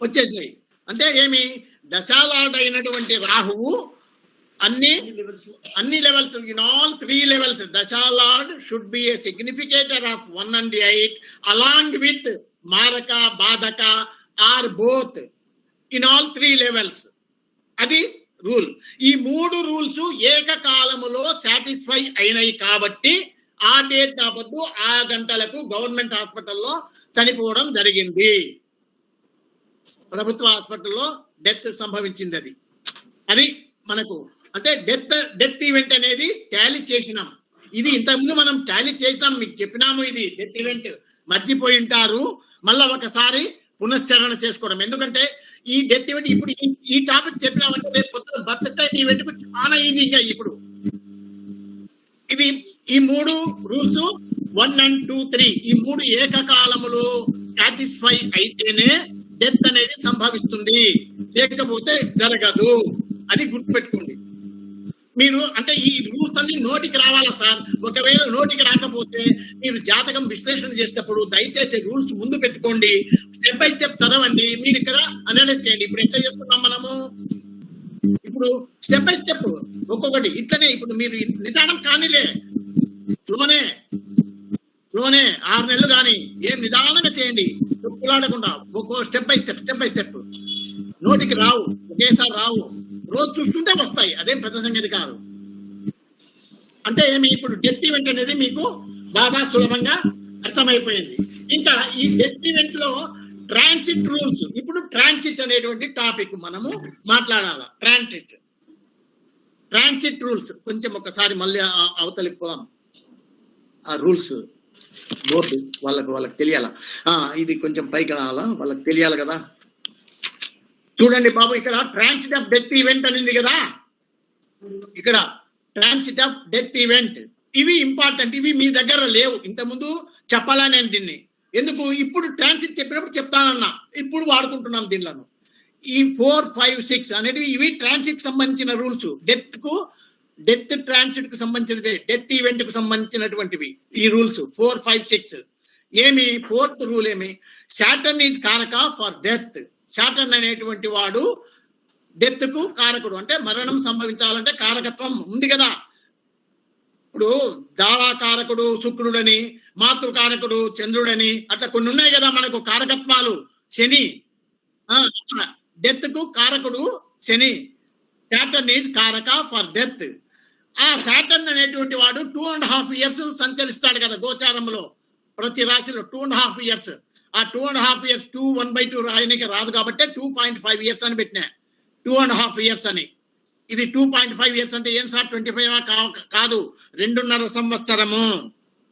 వచ్చేసినాయి. అంటే ఏమి దశాలార్డ్ అయినటువంటి రాహువు అన్ని లెవెల్స్, ఇన్ ఆల్ 3 levels దశాలార్డ్ should be a significator of 1 and 8 along with మారక బాధక are both in all 3 levels. అది రూల్. ఈ 3 రూల్స్ ఏకకాలములో సాటిస్ఫై అయినాయి కాబట్టి ఆ డేట్ కావద్దు 6 గంటలకు గవర్నమెంట్ హాస్పిటల్లో చనిపోవడం జరిగింది. ప్రభుత్వ హాస్పిటల్లో డెత్ సంభవించింది. అది మనకు అంటే డెత్ ఈవెంట్ అనేది టాలీ చేసినాం. ఇది ఇంతకుముందు మనం టాలీ చేసినాం, మీకు చెప్పినాము. ఇది డెత్ ఈవెంట్ మర్చిపోయి ఉంటారు. మళ్ళా ఒకసారి పునశ్చరణ చేసుకోవడం. ఎందుకంటే ఈ డెత్ ఈవెంట్ ఇప్పుడు ఈ టాపిక్ చెప్పినామంటే రేపు పొద్దున బర్త్ టైం ఈవెంట్ చాలా ఈజీగా ఇప్పుడు ఇది ఈ 3 రూల్స్ 1 and 2, 3 ఈ 3 ఏకకాలములో సాటిస్ఫై అయితేనే డెత్ అనేది సంభవిస్తుంది, లేకపోతే జరగదు. అది గుర్తుపెట్టుకోండి మీరు. అంటే ఈ రూల్స్ అన్ని నోటికి రావాలా సార్. ఒకవేళ నోటికి రాకపోతే మీరు జాతకం విశ్లేషణ చేసేటప్పుడు దయచేసి రూల్స్ ముందు పెట్టుకోండి, స్టెప్ బై స్టెప్ చదవండి. మీరు ఇక్కడ అనలైజ్ చేయండి. ఇప్పుడు ఎట్లా చేస్తున్నాం మనము, ఇప్పుడు స్టెప్ బై స్టెప్ ఒక్కొక్కటి ఇట్లనే. ఇప్పుడు మీరు నిదానం కానీలే, స్లోనే 6 నెలలు కానీ ఏం నిదానంగా చేయండి, తప్పులాడకుండా ఒక్కో స్టెప్ బై స్టెప్. నోటికి రావు, ఒకేసారి రావు, రోజు చూస్తుంటే వస్తాయి. అదేం పెద్ద సంగతి కాదు. అంటే ఏమి ఇప్పుడు డెత్ ఈవెంట్ అనేది మీకు బాగా సులభంగా అర్థమైపోయింది. ఇంకా ఈ డెత్ ఈవెంట్ లో ట్రాన్సిట్ రూల్స్. ఇప్పుడు ట్రాన్సిట్ అనేటువంటి టాపిక్ మనము మాట్లాడాలి. ట్రాన్సిట్ రూల్స్ కొంచెం ఒకసారి మళ్ళీ అవతలికి పోదాం. ఆ రూల్స్ బోర్డు వాళ్ళకి తెలియాలా. ఇది కొంచెం పైకి రావాలా, వాళ్ళకి తెలియాలి కదా. చూడండి బాబు, ఇక్కడ ట్రాన్సిట్ ఆఫ్ డెత్ ఈవెంట్ అనేది కదా. ఇక్కడ ట్రాన్సిట్ ఆఫ్ డెత్ ఈవెంట్ ఇవి ఇంపార్టెంట్. ఇవి మీ దగ్గర లేవు, ఇంతకుముందు చెప్పాలా నేను దీన్ని. ఎందుకు ఇప్పుడు ట్రాన్సిట్ చెప్పినప్పుడు చెప్తానన్నా, ఇప్పుడు వాడుకుంటున్నాం దీనిలో. ఈ 4, 5, 6 అనేటివి ఇవి ట్రాన్సిట్ సంబంధించిన రూల్స్. డెత్ ట్రాన్సిట్ కు సంబంధించినదే, డెత్ ఈవెంట్ కు సంబంధించినటువంటివి ఈ రూల్స్ 4, 5, 6. ఏమి 4th రూల్ ఏమి, సాటర్న్ ఈజ్ కారక ఫర్ డెత్. సాటర్న్ అనేటువంటి వాడు డెత్ కు కారకుడు. అంటే మరణం సంభవించాలంటే కారకత్వం ఉంది కదా. ఇప్పుడు దారాకారకుడు శుక్రుడని, మాతృకారకుడు చంద్రుడని, అట్లా కొన్ని ఉన్నాయి కదా మనకు కారకత్వాలు. శని, డెత్ కు కారకుడు శని. సాటర్న్ ఈజ్ కారక ఫర్ డెత్. ఆ సాటర్న్ అనేటువంటి వాడు 2.5 years సంచరిస్తాడు కదా గోచారంలో. ప్రతి రాశిలో 2.5 years. ఆ 2.5 years 2/1/2 రాయనికి రాదు కాబట్టి 2.5 years అని పెట్టినా. 2.5 years అని. ఇది 2.5 years అంటే ఏం సార్ 25 కాదు, 2.5 సంవత్సరము.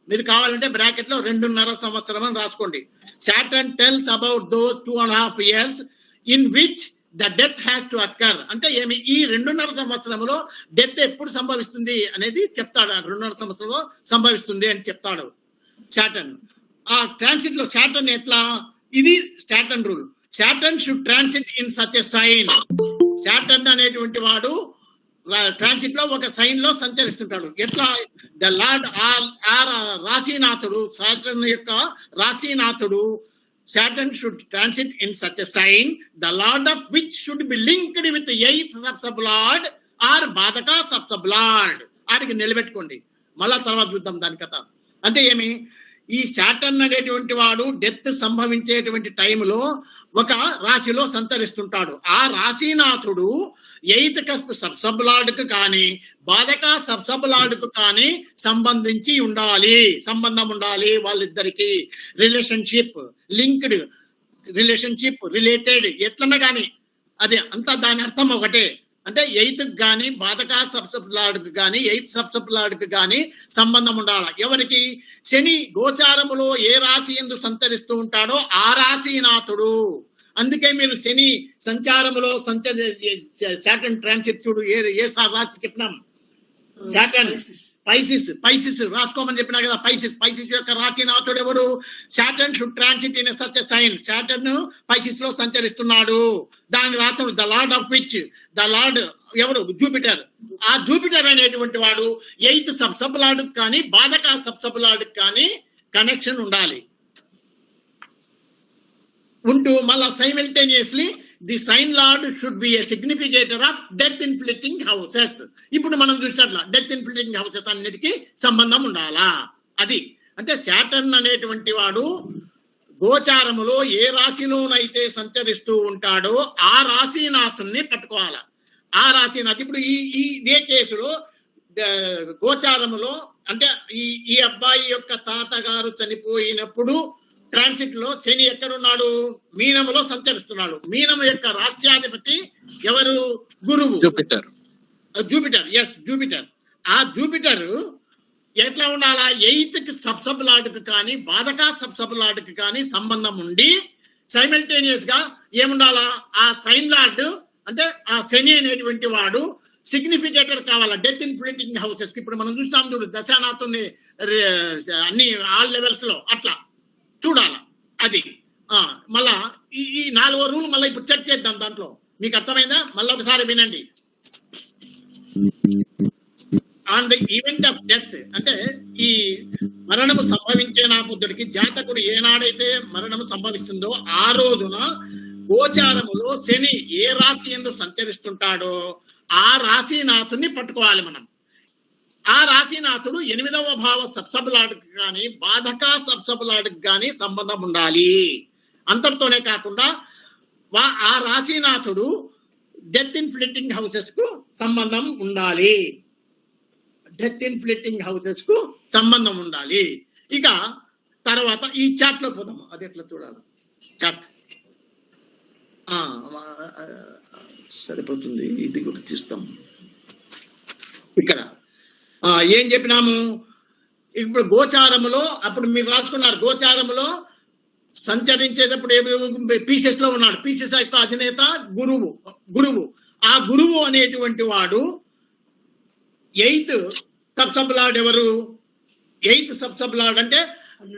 మీరు కావాలంటే బ్రాకెట్ లో 2.5 సంవత్సరం అని రాసుకోండి. Saturn tells about those 2.5 years in which the death has to occur. అంటే ఏమి ఈ 2.5 సంవత్సరంలో డెత్ ఎప్పుడు సంభవిస్తుంది అనేది చెప్తాడు. 2.5 సంవత్సరంలో సంభవిస్తుంది అని చెప్తాడు సాటర్న్. ఆ ట్రాన్సిట్ లో సాటర్న్ ఎట్లా, ఇది Saturn rule. Saturn should transit in such a sign. Saturn అనేటువంటి వాడు ట్రాన్సిట్ లో ఒక సైన్ లో సంచరిస్తుంటాడు. ఎట్లా, ద లార్డ్ ఆర్ రాశీనాథుడు, సాటర్న్ యొక్క రాశీనాథుడు. Saturn should transit in such a sign, the lord of which should be linked with the 8th sub-sublord or Badaka sub-sublord. ఆడికి నిలబెట్టుకోండి, మళ్ళా తర్వాత చూద్దాం దాని కథ. అంటే ఏమి, ఈ సాటర్న్ అనేటువంటి వాడు డెత్ సంభవించేటువంటి టైంలో ఒక రాశిలో సంచరిస్తుంటాడు. ఆ రాశీనాథుడు 8th cusp సబ్-సబ్లార్డ్ కు కానీ బాధక సబ్-సబ్లార్డ్ కు కానీ సంబంధించి ఉండాలి, సంబంధం ఉండాలి. వాళ్ళిద్దరికి రిలేషన్షిప్, లింక్డ్ రిలేషన్షిప్, రిలేటెడ్ ఎట్లన్నా కానీ అదే అంతా దాని అర్థం ఒకటే. అంటే ఎయిత్ కానీ బాధక సబ్సెప్లార్డ్కి కానీ ఎయిత్ సబ్సెప్లార్డ్కి కానీ సంబంధం ఉండాలి. ఎవరికి? శని గోచారములో ఏ రాశి యందు సంచరిస్తూ ఉంటాడో ఆ రాశినాథుడు. అందుకే మీరు శని సంచారములో సాటర్న్ ట్రాన్సిట్ చూడు, ఏ రాశి చెప్పినాం? సాటర్న్ పైసిస్ రాసుకోమని చెప్పినా కదా. పైసిస్ యొక్క రాశినాథుడు ఎవరు? Saturn should transit in such a sign. Saturn Pisces లో సంచరిస్తున్నాడు. దాని రాత్రుడు the lord of which, the lord ఎవరు? జూపిటర్. ఆ జూపిటర్ అనేటువంటి వాడు ఎయిత్ సబ్ లార్డ్ కానీ బాధక సబ్ లార్డ్ కానీ కనెక్షన్ ఉండాలి. ఉంటూ మళ్ళా simultaneously the sign lord should be a significator of death inflicting houses. ఇప్పుడు మనం చూసినట్ల డెత్ ఇన్ఫ్లిక్టింగ్ హౌసెస్ అన్నిటికీ సంబంధం ఉండాలా. అది అంటే సాటర్న్ అనేటువంటి వాడు గోచారములో ఏ రాశిలోనైతే సంచరిస్తూ ఉంటాడో ఆ రాశినాథుల్ని పట్టుకోవాలా. ఆ రాశినాథ్ ఇప్పుడు ఇదే కేసులో గోచారములో అంటే ఈ అబ్బాయి యొక్క తాతగారు చనిపోయినప్పుడు ట్రాన్సిట్ లో శని ఎక్కడున్నాడు? మీనములో సంచరిస్తున్నాడు. మీనము యొక్క రాశ్యాధిపతి ఎవరు? గురువు, జూపిటర్. Yes, Jupiter. ఆ జూపిటర్ ఎట్లా ఉండాలా? ఎయిత్ కి సబ్ లార్డ్కి కానీ బాధక సబ్ లార్డ్కి కానీ సంబంధం ఉండి సైమల్టేనియస్ గా ఏముండాలా? ఆ సైన్ లార్డ్ అంటే ఆ శని అనేటువంటి వాడు సిగ్నిఫికేటర్ కావాలా డెత్ ఇన్ఫ్లిక్టింగ్ హౌసెస్. ఇప్పుడు మనం చూస్తాం చూడు, దశానాథుని అన్ని ఆల్ లెవెల్స్ లో అట్లా చూడాల. అది మళ్ళా ఈ 4వ రూల్ మళ్ళీ ఇప్పుడు చెక్ చేద్దాం. దాంట్లో మీకు అర్థమైందా? మళ్ళీ ఒకసారి వినండి. On the event of death అంటే ఈ మరణము సంభవించే నాపుద్దుడికి జాతకుడు ఏనాడైతే మరణము సంభవిస్తుందో ఆ రోజున గోచారములో శని ఏ రాశి యందు సంచరిస్తుంటాడో ఆ రాశినాథుని పట్టుకోవాలి మనం. ఆ రాశినాథుడు 8వ భావ సబ్ లార్డ్కి కానీ బాధక సబ్ లార్డ్కి కానీ సంబంధం ఉండాలి. అంతటితోనే కాకుండా ఆ రాశినాథుడు డెత్ ఇన్ఫ్లిక్టింగ్ హౌసెస్ కు సంబంధం ఉండాలి. డెత్ ఇన్ఫ్లిక్టింగ్ హౌసెస్ కు సంబంధం ఉండాలి. ఇక తర్వాత ఈ చాట్ లో పోదాము. అది ఎట్లా చూడాలి? చాట్ సరిపోతుంది. ఇది కూడా తీస్తాం. ఇక్కడ ఏం చెప్పినాము? ఇప్పుడు గోచారములో అప్పుడు మీరు రాసుకున్నారు. గోచారములో సంచరించేటప్పుడు పీసెస్ లో ఉన్నాడు. పీసెస్ యొక్క అధినేత గురువు. ఆ గురువు అనేటువంటి వాడు ఎయిత్ సబ్ లార్డ్ ఎవరు? ఎయిత్ సబ్ లార్డ్ అంటే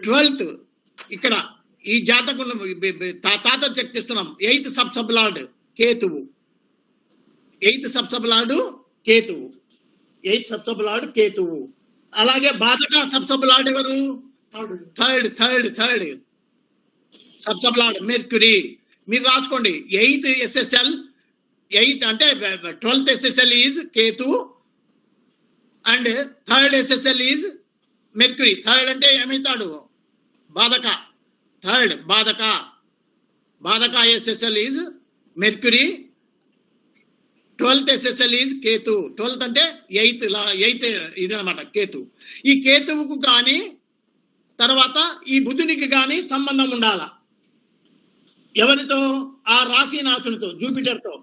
12th. ఇక్కడ ఈ జాతకును తాత చెక్ చేస్తున్నాం. ఎయిత్ సబ్ లార్డ్ కేతువు. ఎయిత్ సబ్ లార్డ్ కేతువు. ఎయిత్ సబ్ లార్డ్ కేతువు. అలాగే బాధక సబ్ లార్డ్ ఎవరు? Third sub lord Mercury. మీరు రాసుకోండి. ఎయిత్ ఎస్ఎస్ఎల్, ఎయిత్ అంటే 12th SSL is Ketu and third SSL is Mercury. Third అంటే ఏమవుతాడు? బాధక. థర్డ్ బాధక SSL is Mercury. 12th SSL is Ketu. 12th అంటే ఎయిత్ ఇది అనమాట కేతు. ఈ కేతువుకు కానీ తర్వాత ఈ బుధునికి కానీ సంబంధం ఉండాల. ఎవరితో? ఆ రాశినాథునితో, జూపిటర్తో.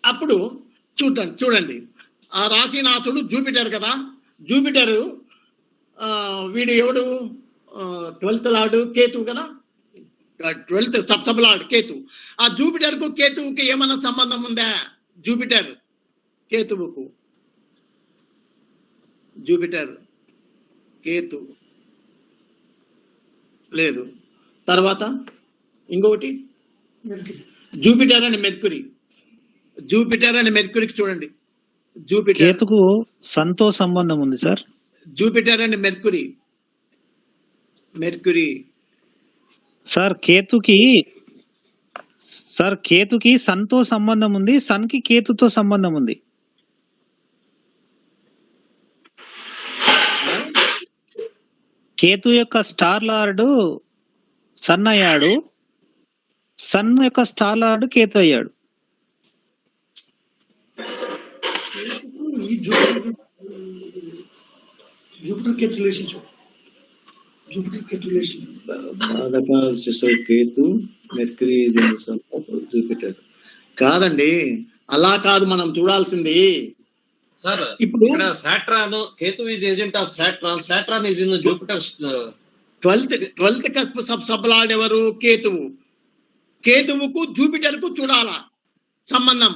అప్పుడు చూడండి ఆ రాశినాథుడు జూపిటర్ కదా. జూపిటరు వీడు ఎవడు? 12th లార్డ్ కేతువు కదా. 12th sub lord Ketu. ఆ జూపిటర్ కు కేతువుకి ఏమైనా సంబంధం ఉందా? జూపిటర్ కేతువుకు, జూపిటర్ కేతు లేదు. తర్వాత ఇంకొకటి Jupiter and Mercury. Jupiter and మెర్క్యూరీకి చూడండి. జూపిటర్ కేతుకు సన్తో సంబంధం ఉంది సార్. జూపిటర్ అండ్ మెర్క్యూరీ సార్ కేతుకి సన్తో సంబంధం ఉంది. సన్ కి కేతుతో సంబంధం ఉంది. కేతు యొక్క స్టార్ లార్డ్ సన్ అయ్యాడు. సన్ యొక్క స్టార్ లార్డ్ కేతు అయ్యాడు. Jupiter Ketu relationship Jupiter get relation. బాధక శిశువు కేతు మెర్క్యూరీ జూపిటర్. కాదండి, అలా కాదు మనం చూడాల్సింది. సార్ ఇప్పుడు ఇక్కడ సాట్రాన్ Ketu is agent of సాట్రాన్, సాట్రాన్ is in Jupiter. 12th cusp sublord ఎవరు? కేతువు. కేతువుకు జూపిటర్ కు చూడాలా సంబంధం.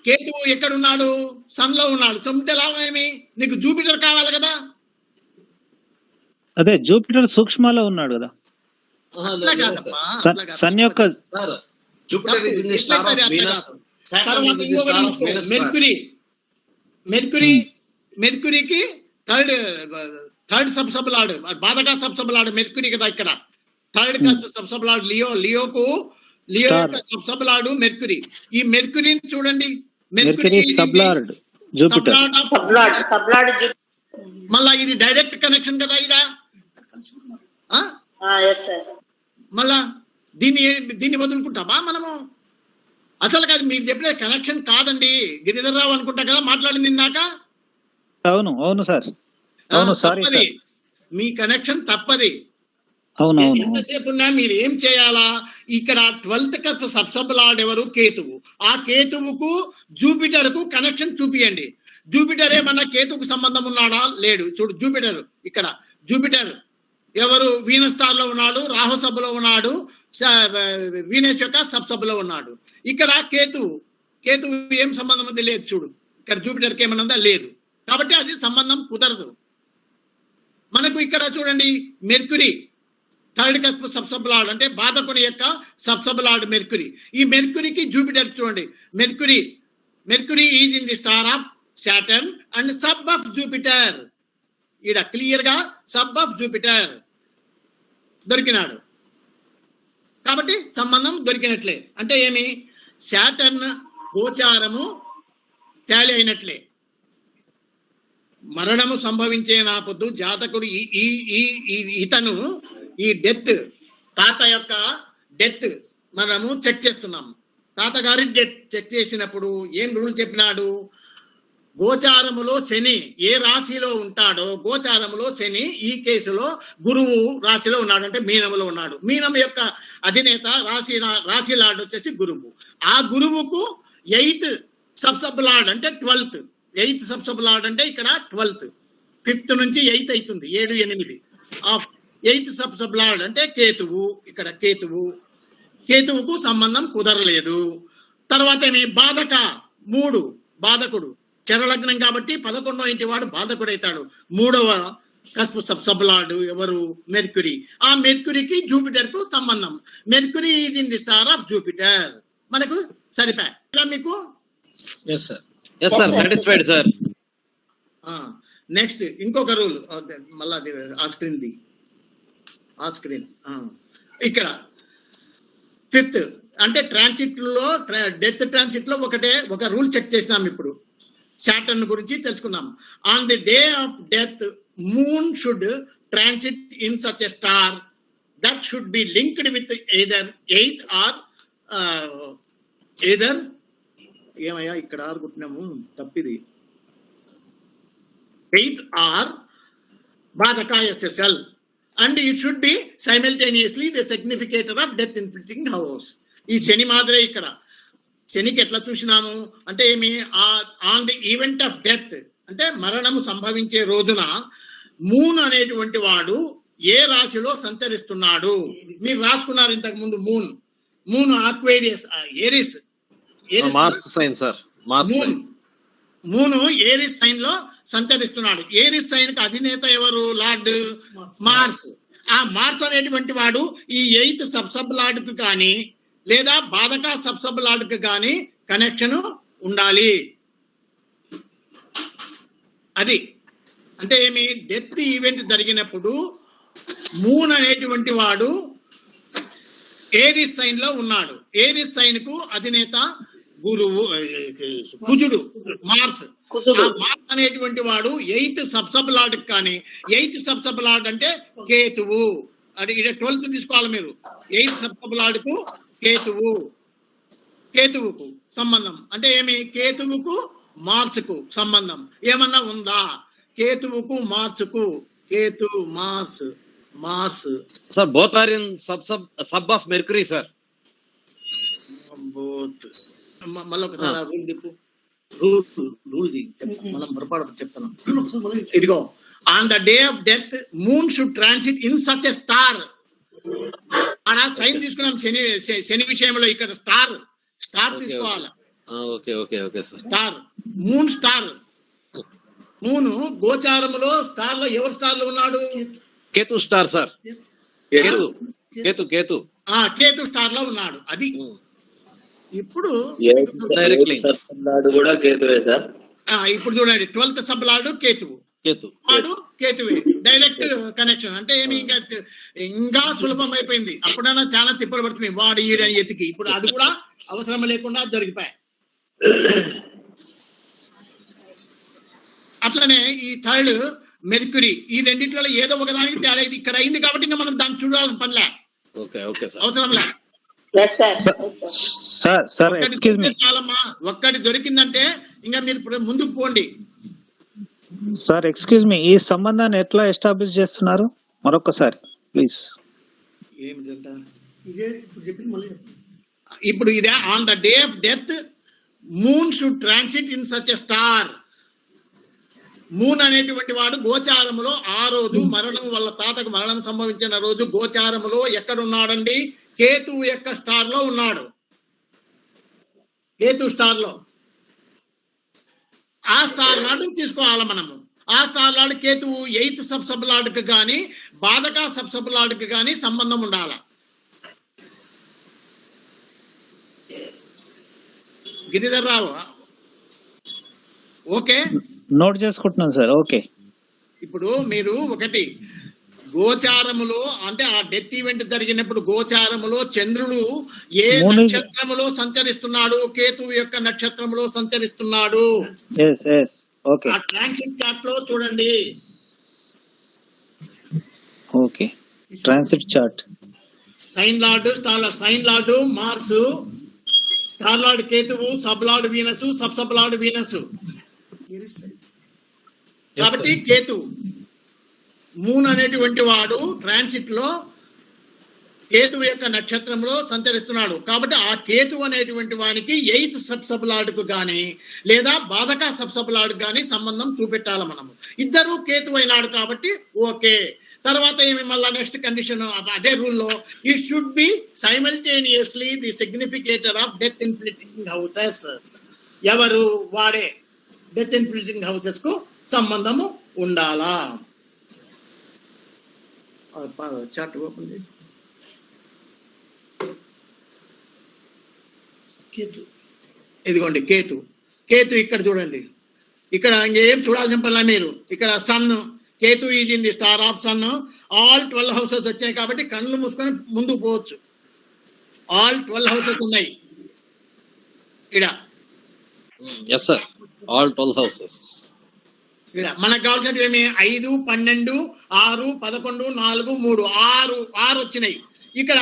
కేతువు ఎక్కడున్నాడు? సన్ లో ఉన్నాడు. సొంత లాభం ఏమి? నీకు జూపిటర్ కావాలి కదా. అదే జూపిటర్ సూక్ష్మలో ఉన్నాడు కదా. అట్లా కాదమ్మా, అట్లా కాదు. సన్ యొక్క sir Jupiter is in the star ఎట్లయితే ఆఫ్ అట్లా వీనస్, కాదు. సాట్రాన్ తర్వాత ఈజ్ ఇన్ ది ఇంకొకటి స్టార్ ఆఫ్ చూసుకో. వీనస్. మెర్క్యూరీకి థర్డ్ సబ్లార్డ్, బాధక సబ్లార్డ్ మెర్క్యూరీ కదా. ఇక్కడ థర్డ్ సబ్లార్డ్ లియోకు యొక్క సబ్లార్డ్ మెర్క్యూరీ. ఈ మెర్క్యూరీని చూడండి. Mercury sublord Jupiter. సబ్లాడ్ మళ్ళా ఇది డైరెక్ట్ కనెక్షన్ కదా ఇదా. Yes sir. మళ్ళా దీన్ని వదులుకుంటామా మనము? అసలు కాదు, మీరు చెప్పిన కనెక్షన్ కాదండి. గిరిధర్రావు అనుకుంటా కదా మాట్లాడింది ఇందాక. అవును అవును సార్, అవును సారీ తప్పది. సార్, మీ కనెక్షన్ తప్పది. అవును అవును. ఎంతసేపు ఉన్నా మీరు ఏం చేయాలా? ఇక్కడ 12th కస్ప్ సబ్లార్డ్ ఎవరు? కేతువు. ఆ కేతువుకు జూపిటర్ కు కనెక్షన్ చూపియండి. జూపిటర్ ఏమన్నా కేతువుకు సంబంధం ఉన్నాడా? లేడు. చూడు జూపిటర్ ఇక్కడ. జూపిటర్ ఎవరు? వీనస్ స్టార్ లో ఉన్నాడు, రాహు సభలో ఉన్నాడు, వీనస్ యొక్క సబ్లో ఉన్నాడు. ఇక్కడ కేతువు ఏం సంబంధం ఉంది? లేదు. చూడు ఇక్కడ జూపిటర్కి ఏమన్నా ఉందా? లేదు. కాబట్టి అది సంబంధం కుదరదు మనకు. ఇక్కడ చూడండి, మెర్క్యూరీ థర్డ్ కస్ప్ సబ్లార్డ్ అంటే బాధకుని యొక్క సబ్లార్డ్ మెర్క్యూరీ. ఈ మెర్క్యూరీకి జూపిటర్ చూడండి. Mercury is in the star of Saturn and sub of Jupiter. ఈడ క్లియర్ గా సబ్ ఆఫ్ జూపిటర్ దొరికినాడు. కాబట్టి సంబంధం దొరికినట్లే. అంటే ఏమి? సాటర్న్ గోచారము టాలీ అయినట్లే. మరణము సంభవించే నాపొద్దు జాతకుడు ఇతను ఈ డెత్, తాత యొక్క డెత్ మనము చెక్ చేస్తున్నాము. తాతగారి డెత్ చెక్ చేసినప్పుడు ఏం రూల్ చెప్పినాడు? గోచారములో శని ఏ రాశిలో ఉంటాడో, గోచారములో శని ఈ కేసులో గురువు రాశిలో ఉన్నాడు, అంటే మీనములో ఉన్నాడు. మీనం యొక్క అధినేత రాశి లార్డ్ వచ్చేసి గురువు. ఆ గురువుకు 8th సబ్లార్డ్ అంటే 12th. 8th సబ్లార్డ్ అంటే ఇక్కడ 12th. 5th నుంచి 8th అవుతుంది, 7, 8. 8th సబ్లార్డ్ అంటే కేతువు. ఇక్కడ కేతువుకు సంబంధం కుదరలేదు. తర్వాత ఏమి? బాధక 3 బాధకుడు. చరలగ్నం కాబట్టి 11వ ఇంటి వాడు బాధకుడైతాడు. 3వ కస్ప్ సబ్లార్డ్ ఎవరు? మెర్క్యూరీ. ఆ మెర్క్యూరీకి జూపిటర్ కు సంబంధం. Mercury is in the star of Jupiter. మనకు సరిపోయా మీకు? Yes sir, satisfied sir. Next ఇంకొక రూల్ మళ్ళా ఆ స్క్రీన్ ఇక్కడ 5th అంటే ట్రాన్సిట్ లో, డెత్ ట్రాన్సిట్ లో ఒక రూల్ చెక్ చేసినాం. ఇప్పుడు సాటర్న్ గురించి తెలుసుకున్నాం. On the day of death moon should transit in such a star that should be linked with either 8th or ఏమయ్యా ఇక్కడ ఆరుకుంటున్నాము తప్పిది. 8th ఆర్ బాధక SSL and it should be simultaneously the significator of death inflicting house. ఈ శని మాదిరే ఇక్కడ. శనికి ఎట్లా చూసినాము అంటే ఏమి? On the event of death అంటే మరణము సంభవించే రోజున మూన్ అనేటువంటి వాడు ఏ రాశిలో సంచరిస్తున్నాడు మీరు రాసుకున్నారు ఇంతకు ముందు. Moon Aquarius, Aries Mars sign sir. Moon Aries sign లో సంచరిస్తున్నాడు. ఏరిస్ సైన్ కి అధినేత ఎవరు? Lord Mars. ఆ మార్స్ అనేటువంటి వాడు ఈ 8th సబ్లార్డ్ కు కానీ లేదా బాధక సబ్లార్డ్ కు కానీ కనెక్షన్ ఉండాలి. అది అంటే ఏమి? డెత్ ఈవెంట్ జరిగినప్పుడు మూన్ అనేటువంటి వాడు ఏరిస్ సైన్ లో ఉన్నాడు. ఏరిస్ సైన్ కు అధినేత గురువు కుజుడు, మార్స్. మార్స్ అనేటువంటి వాడు 8th సబ్లార్డ్ కానీ 8th సబ్లార్డ్ అంటే కేతువు. అది ఇక్కడ 12th తీసుకోవాలి మీరు. 8th సబ్లార్డ్ కు కేతువుకు సంబంధం అంటే ఏమి? కేతువుకు మార్స్కు సంబంధం ఏమన్నా ఉందా? కేతువుకు మార్స్కు, Ketu Mars Mars. Sir, both are in sub of Mercury, sir. Both. మళ్ళీ ఒకసారి ఆ రూల్ దిప్పు. రూల్ మనం పొరపాటు చెప్తున్నాం. ఒకసారి మళ్ళీ ఇదిగో, on the day of death moon should transit in such a star. అక్కడ సైన్ తీసుకున్నాం శని విషయంలో, ఇక్కడ స్టార్ తీసుకోవాలి. Okay, sir. Star, moon star. Moon గోచారములో స్టార్ లో ఎవరు స్టార్ లో ఉన్నాడు? Ketu star, sir. Ketu. Ketu star లో ఉన్నాడు. అది ఇప్పుడు Directly. కూడా కేతువే సార్. ఇప్పుడు చూడండి, 12th సబ్ లార్డ్ కేతువు, Ketu. వాడు కేతువే. Direct connection. అంటే ఏమి ఇంకా సులభం అయిపోయింది. అప్పుడైనా చాలా తిప్పలు పడుతున్నాయి వాడు ఈడని ఎతికి. ఇప్పుడు అది కూడా అవసరం లేకుండా దొరికిపోయాయి. అట్లనే ఈ థర్డ్ మెర్క్యూరీ, ఈ రెండిట్లలో ఏదో ఒకదానికి తేడా. ఇది ఇక్కడ అయింది కాబట్టి ఇంకా మనం దాన్ని చూడాల్సిన పనిలే, Okay, sir. అవసరం లే. Yes sir. Sir excuse me చాలమ్మా, ఒక్కటి దొరికిందంటే ఇంకా మీరు ముందుకు పోండి. సార్, ఎక్స్క్యూజ్ మీ, ఈ సంబంధాన్ని ఎట్లా ఎస్టాబ్లిష్ చేస్తున్నారు మరొకసారి ప్లీజ్? ఏమిటంట ఇదే ఇప్పుడు చెప్పింది మళ్ళీ చెప్పండి. ఇప్పుడు ఇదే, on the day of death moon should transit in such a star. Moon అనేటువంటి వాడు గోచారములో ఆ రోజు మరణం వల్ల తాతకు మరణం సంభవించిన రోజు గోచారములో ఎక్కడున్నాడండి? కేతువు యొక్క స్టార్ లో ఉన్నాడు. కేతు స్టార్ లో. ఆ స్టార్ నాడు తీసుకోవాలి మనము. ఆ స్టార్ లార్డ్ కేతువు 8th సబ్ లార్డ్కి కానీ బాధక సబ్ లార్డ్కి కానీ సంబంధం ఉండాల. గిరిధర్ రావు, ఓకే? నోట్ చేసుకుంటున్నాను సార్. ఓకే. ఇప్పుడు మీరు ఒకటి, గోచారములో అంటే ఆ డెత్ ఈవెంట్ జరిగినప్పుడు గోచారములో చంద్రుడు ఏ నక్షత్రములో సంచరిస్తున్నాడు? కేతువు యొక్క నక్షత్రములో సంచరిస్తున్నాడు. ఓకే. ఆ ట్రాన్సిట్ చార్ట్ లో చూడండి. Okay, transit chart. Sign lord, star lord. Sign lord Mars, star lord కేతువు, sub lord Venus, sub lord Venus. కాబట్టి కేతు, మూన్ అనేటువంటి వాడు ట్రాన్సిట్ లో కేతువు యొక్క నక్షత్రంలో సంచరిస్తున్నాడు. కాబట్టి ఆ కేతు అనేటువంటి వానికి 8th సబ్ లార్డ్ కు గాని లేదా బాధక సబ్ లార్డ్ గాని సంబంధం చూపెట్టాలి మనము. ఇద్దరు కేతు అయినాడు కాబట్టి ఓకే. తర్వాత ఏమి మళ్ళా నెక్స్ట్ కండిషన్ అదే రూల్లో, it should be simultaneously the significator of death inflicting houses. ఎవరు? వాడే. డెత్ ఇన్ఫ్లిక్టింగ్ హౌసెస్ కు సంబంధము ఉండాలా. చార్ట్ ఓపెన్ చేయి. కేతు. ఇదిగోండి కేతు. ఇక్కడ చూడండి. ఇక్కడ ఇంకేం చూడాల్సిన పనిలా మీరు. ఇక్కడ sun, Ketu is in the star of sun. All 12 houses వచ్చాయి కాబట్టి కళ్ళు మూసుకొని ముందుకు పోవచ్చు. ఆల్ 12 హౌసెస్ ఉన్నాయి ఇక్కడ. Yes, sir. All 12 houses. ఇక్కడ మనకు కావాల్సినవి ఏమి? 5, 12, 6, 11, 4, 3, 6 వచ్చినాయి. ఇక్కడ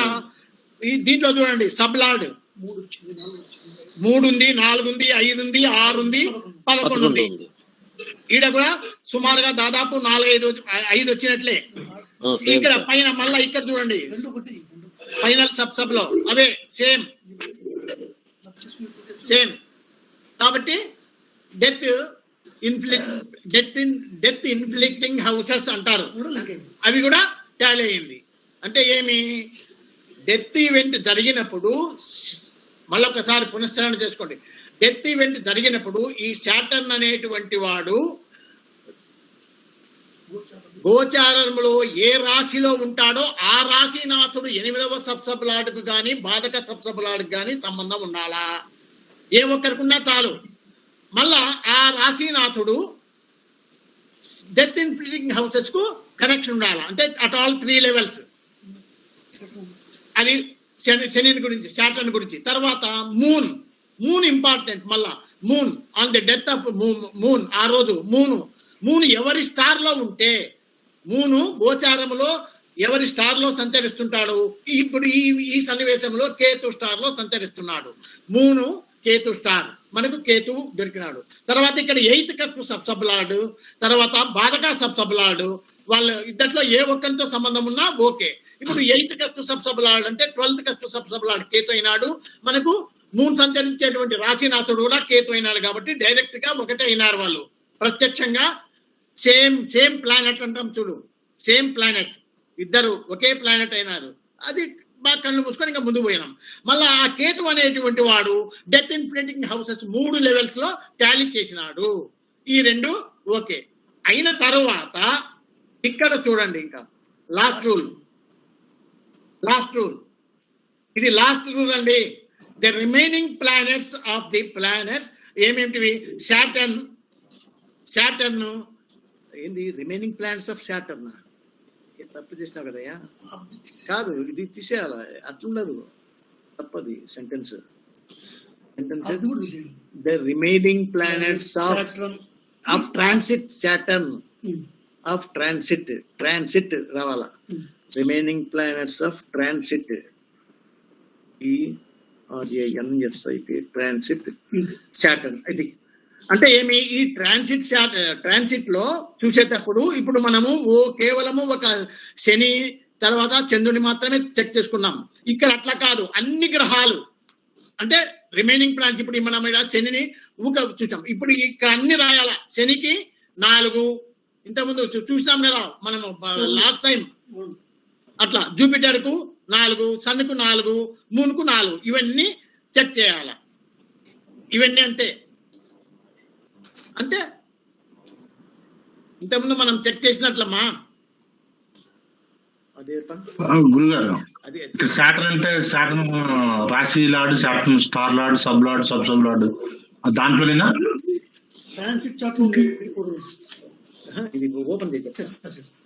దీంట్లో చూడండి, సబ్ లార్డ్ 3 వచ్చింది, 4 వచ్చింది, 3 ఉంది, 4 ఉంది, 5 ఉంది, 6 ఉంది, 11 ఉంది. ఈడ కూడా సుమారుగా దాదాపు 4-5 వచ్చినట్లే. ఇక్కడ పైన మళ్ళా ఇక్కడ చూడండి, 2 ఒకటి, ఫైనల్ సబ్ లో అవే సేమ్. కాబట్టి డెత్ ఇన్ఫ్లిక్టింగ్ హౌసెస్ అంటారు. అవి కూడా టాలీ అయింది. అంటే ఏమి? డెత్ ఈవెంట్ జరిగినప్పుడు, మళ్ళొకసారి పునశ్చరణ చేసుకోండి. డెత్ ఈవెంట్ జరిగినప్పుడు ఈ శాటర్న్ అనేటువంటి వాడు గోచారంలో ఏ రాశిలో ఉంటాడో ఆ రాశినాథుడు 8వ సబ్ లార్డ్కు కానీ బాధక సబ్ లార్డ్కు కానీ సంబంధం ఉండాలా. ఏ ఒక్కరికున్నా చాలు. మళ్ళా ఆ రాశినాథుడు డెత్ ఇన్ఫ్లిక్టింగ్ హౌసెస్ కు కనెక్షన్ ఉండాలి. అంటే అట్ ఆల్ 3 levels. అది శని గురించి, శాటర్న్ గురించి. తర్వాత మూన్ ఇంపార్టెంట్. మళ్ళా moon on the death of moon, ఆ రోజు మూన్ ఎవరి స్టార్ లో ఉంటే, మూను గోచారములో ఎవరి స్టార్ లో సంచరిస్తుంటాడు. ఇప్పుడు ఈ సన్నివేశంలో కేతు స్టార్ లో సంచరిస్తున్నాడు. మూను కేతు స్టార్, మనకు కేతువు దొరికినాడు. తర్వాత ఇక్కడ 8th సబ్ లార్డ్, తర్వాత బాధక సబ్ లార్డ్, వాళ్ళ ఇద్దట్లో ఏ ఒక్కరితో సంబంధం ఉన్నా ఓకే. ఇప్పుడు 8th కస్తు సబ్సబలాడ్ అంటే 12th కస్తు సబ్సబలాడ్ కేతు అయినాడు. మనకు మూన్ సంచరించేటువంటి రాశినాథుడు కూడా కేతు అయినాడు కాబట్టి డైరెక్ట్ గా ఒకటే అయినారు వాళ్ళు. ప్రత్యక్షంగా సేమ్ ప్లానెట్ అంటాం చూడు, సేమ్ ప్లానెట్, ఇద్దరు ఒకే ప్లానెట్ అయినారు. అది బాగా కళ్ళు మూసుకొని ఇంకా ముందుకు పోయినాం. మళ్ళా ఆ కేతు అనేటువంటి వాడు డెత్ ఇన్ఫ్లుయెంటింగ్ హౌసెస్ 3 లెవెల్స్ లో టాలీ చేసినాడు. ఈ 2 ఓకే అయిన తర్వాత ఇక్కడ చూడండి, ఇంకా లాస్ట్ రూల్ ఇది లాస్ట్ రూల్ అండి. The remaining planets of the planets ఏమేమిటివి? సాటర్న్ ఏంది? రిమైనింగ్ ప్లానెట్స్ ఆఫ్ సాటర్న్ తప్పు చేసినావు కదయ్యా, కాదు ఇది తీసేయాల, అట్లుండదు, తప్పది sentence. The remaining planets of transit Saturn of transit రావాలా. Remaining planets of transit transit Saturn. ఇది అంటే ఏమి? ఈ ట్రాన్సిట్ లో చూసేటప్పుడు ఇప్పుడు మనము కేవలము ఒక శని తర్వాత చంద్రుని మాత్రమే చెక్ చేసుకున్నాం. ఇక్కడ అట్లా కాదు, అన్ని గ్రహాలు అంటే రిమైనింగ్ ప్లానెట్స్. ఇప్పుడు మనం శనిని చూసాం, ఇప్పుడు ఇక్కడ అన్ని రాయాల. శనికి 4, ఇంతకుముందు చూసినాం కదా మనము లాస్ట్ టైం. అట్లా జూపిటర్ కు 4, సన్ కు 4, మూన్ కు 4, ఇవన్నీ చెక్ చేయాల. ఇవన్నీ అంతే ఇంతకుముందు మనం చెక్ చేసినట్లమ్మా. అదే గురుగారు, సాటర్న్ అంటే సాటర్న్ రాశి lord, Saturn star lord, sub lord, sub lord దాంట్లోనేనా? ట్రాన్సిట్ చార్ట్ ఇది ఓపెన్ చేసి చేస్తా.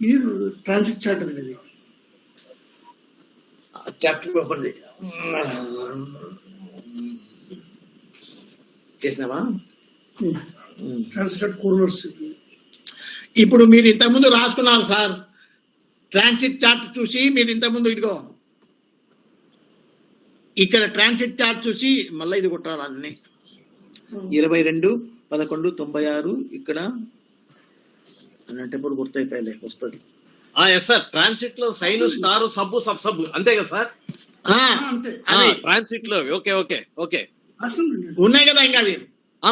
ఇది ట్రాన్సిట్ చార్ట్ అది. చాప్టర్ ఓపెన్ చేసినావా? Transit chart corners. ఇప్పుడు మీరు ఇంతకుముందు రాసుకున్నారు సార్, ట్రాన్సిట్ చార్ట్ చూసి మీరు ఇంతకుముందు ఇదిగో ఇక్కడ ట్రాన్సిట్ చార్ట్ చూసి మళ్ళీ ఇది కొట్టాలి. అన్ని 22/11/96 ఇక్కడ అన్నప్పుడు గుర్తయిపోయలే వస్తుంది. ఎస్ సార్, ట్రాన్సిట్ లో సైన్, స్టార్, సబ్ అంతే కదా సార్? ట్రాన్సిట్ లో ఓకే ఉన్నాయి కదా ఇంకా అవి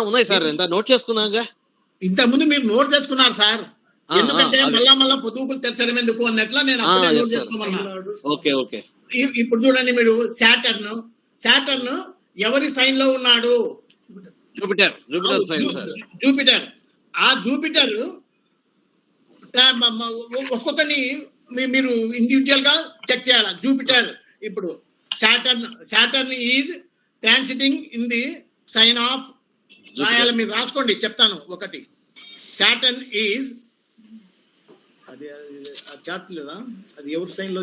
ఉన్నాయి సార్. ఎంత నోట్ చేసుకున్నాగా? ఇంతకుముందు మీరు నోట్ చేసుకున్నారు సార్, ఎందుకంటే మళ్ళా పొదుపులు తెరచడం ఎందుకు అన్నట్లా నేను నోట్ చేసుకోమన్నా. ఓకే. ఇప్పుడు చూడండి మీరు, సాటర్న్ ఎవరి సైన్ లో ఉన్నాడు? Jupiter sign sir. జూపిటర్. ఆ జూపిటర్ ఒక్కొక్కరిని మీరు ఇండివిజువల్ గా చెక్ చేయాలి. జూపిటర్ ఇప్పుడు Saturn is transiting in the sign of, రాయాలి మీరు రాసుకోండి, చెప్తాను. ఒకటి సాటర్న్ ఈజ్, అది చార్ట్ లేదా, అది ఎవరి సైన్ లో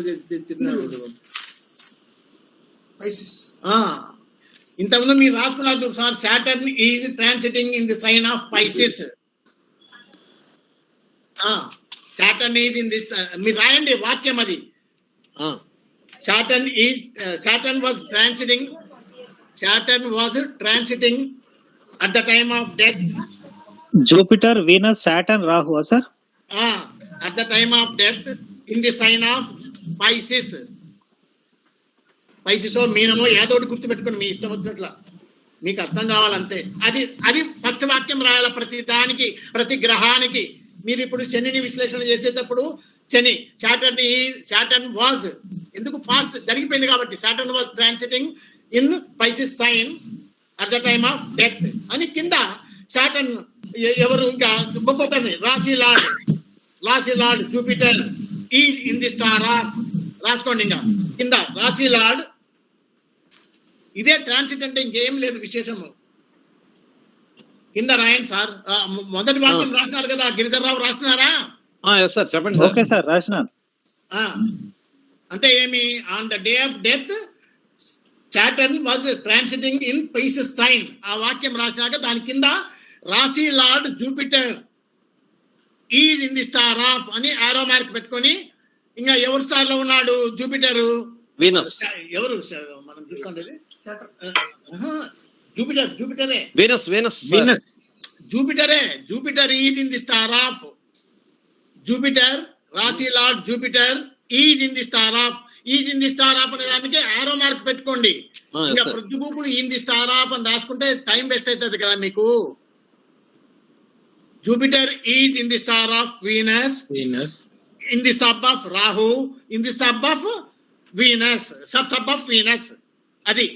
ఇంతకుముందు మీరు రాసుకున్నారు sir. Saturn is transiting in the sign of Pisces. Saturn is in this, మీరు రాయండి వాక్యం అది. Saturn was transiting at the time of death. Jupiter, Venus, Saturn, Rahu, sir? At the time of death in the sign of Pisces. Pisces మీనమో ఏదో ఒకటి గుర్తుపెట్టుకోండి, మీ ఇష్టం వచ్చినట్లా, మీకు అర్థం కావాలంతే. అది ఫస్ట్ వాక్యం రాయాల ప్రతి దానికి, ప్రతి గ్రహానికి. మీరు ఇప్పుడు శనిని విశ్లేషణ చేసేటప్పుడు శని సాటర్న్ వాజ్, ఎందుకు పాస్ట్ జరిగిపోయింది కాబట్టి, Saturn was transiting in Pisces sign at the time of death అని కింద సాటర్న్ ఎవరు ఇంకా ఒక్కొక్కరిని రాశి lord Jupiter is in the star of, రాసుకోండి ఇంకా కింద రాశి లార్డ్. ఇదే ట్రాన్సిట్ అంటే ఇంకేం లేదు విశేషము. కింద రాయండి సార్. మొదటి వాక్యం రాసినారు కదా, గిరిధర్రావు రాస్తున్నారా? చెప్పండి. ఓకే సార్, రాసినాను. అంటే ఏమి, on the day of death Saturn was transiting in Pisces sign. ఆ వాక్యం రాసినాక దాని కింద రాశి lord Jupiter is in the star of అని ఆరో మార్క్ పెట్టుకొని, ఇంకా ఎవరు స్టార్ లో ఉన్నాడు జూపిటర్? వీనస్. ఎవరు మనం చూసుకోండి, జూపిటరే. Venus. Jupiter is in the star of. Jupiter రాశి lord Jupiter is in the star of. Is in the star of అనే దానికి ఆరో మార్క్ పెట్టుకోండి. ఇంకా ప్రతికూపులు ఇన్ ది స్టార్ ఆఫ్ అని రాసుకుంటే టైం వేస్ట్ అవుతుంది కదా మీకు. Jupiter is in the star of Venus, in the sub of Rahu, in the sub of Venus, sub of Venus. అది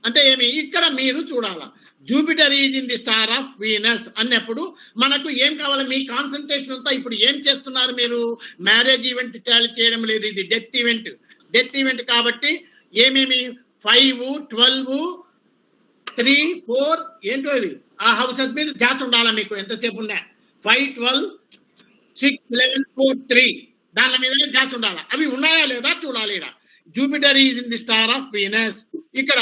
అంటే ఏమి ఇక్కడ మీరు చూడాలా, Jupiter is in the star of Venus అన్నప్పుడు మనకు ఏం కావాలి? మీ కాన్సన్ట్రేషన్ అంతా ఇప్పుడు ఏం చేస్తున్నారు మీరు? మ్యారేజ్ ఈవెంట్ టాలీ చేయడం లేదు, ఇది డెత్ ఈవెంట్ కాబట్టి ఏమేమి 5, 12, 3, 4 ఏంటో ఇవి ఆ హౌసెస్ మీద ధ్యాస ఉండాలా మీకు ఎంతసేపు ఉన్నా. 5, 12, 6, 11, 4, 3 దాని మీదనే ధ్యాస ఉండాలా. అవి ఉన్నాయా లేదా చూడాలి. ఇక్కడ Jupiter is in the star of Venus. ఇక్కడ